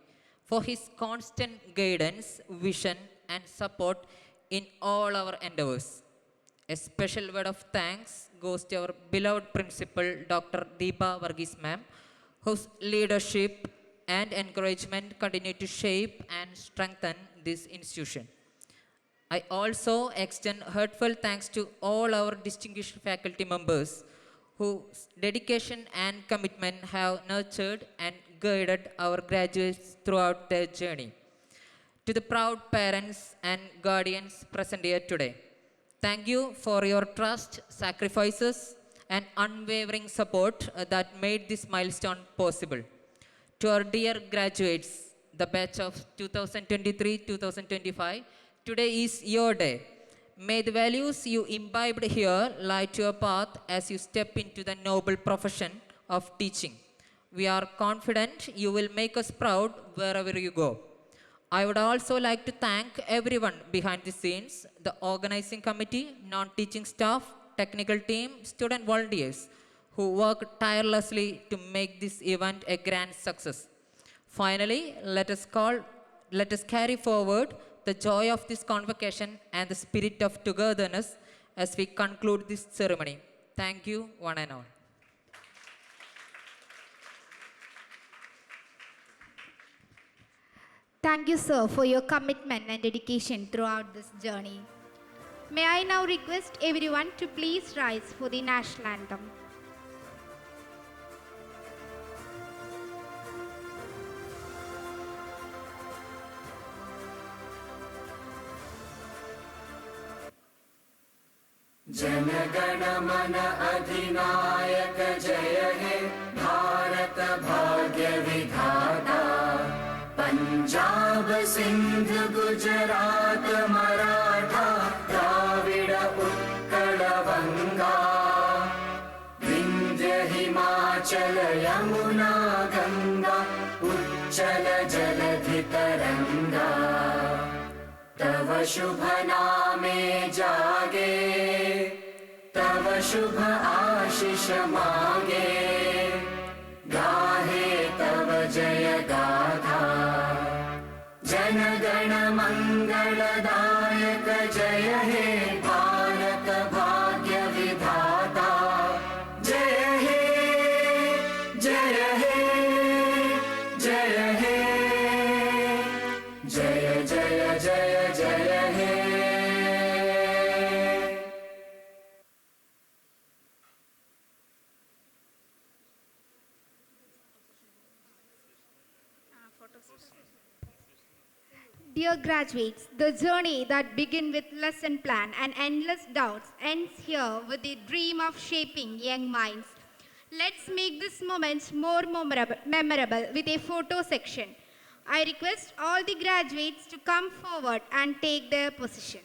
for his constant guidance, vision and support in all our endeavors. A special word of thanks goes to our beloved principal, Dr. Deepa Verghese ma'am, whose leadership and encouragement continue to shape and strengthen this institution. I also extend heartfelt thanks to all our distinguished faculty members whose dedication and commitment have nurtured and guided our graduates throughout their journey. To the proud parents and guardians present here today, thank you for your trust, sacrifices, and unwavering support that made this milestone possible. To our dear graduates, the batch of 2023-2025, today is your day. May the values you imbibed here light your path as you step into the noble profession of teaching. We are confident you will make us proud wherever you go. I would also like to thank everyone behind the scenes, the organizing committee, non-teaching staff, technical team, student volunteers who worked tirelessly to make this event a grand success. Finally, let us carry forward the joy of this convocation and the spirit of togetherness as we conclude this ceremony. Thank you, one and all. Thank you, sir, for your commitment and dedication throughout this journey. May I now request everyone to please rise for the national anthem. जनगण मन अधिनायक जय हे भारत भाग्य विधाता पंजाब सिंध गुजरात मराठा द्राविड उत्कल बंगा विंध्य हिमाचल यमुना गंगा उच्चल जलधि तरंगा तव शुभ नामे जागे तव शुभ आशीष मांगे गाहे तव जय गाथा जन गण मंगलदायक जय हे भारत भाग्य विधाता जय हे Dear graduates, the journey that begins with lesson plan and endless doubts ends here with the dream of shaping young minds. Let's make this moment more memorable with a photo section. I request all the graduates to come forward and take their position.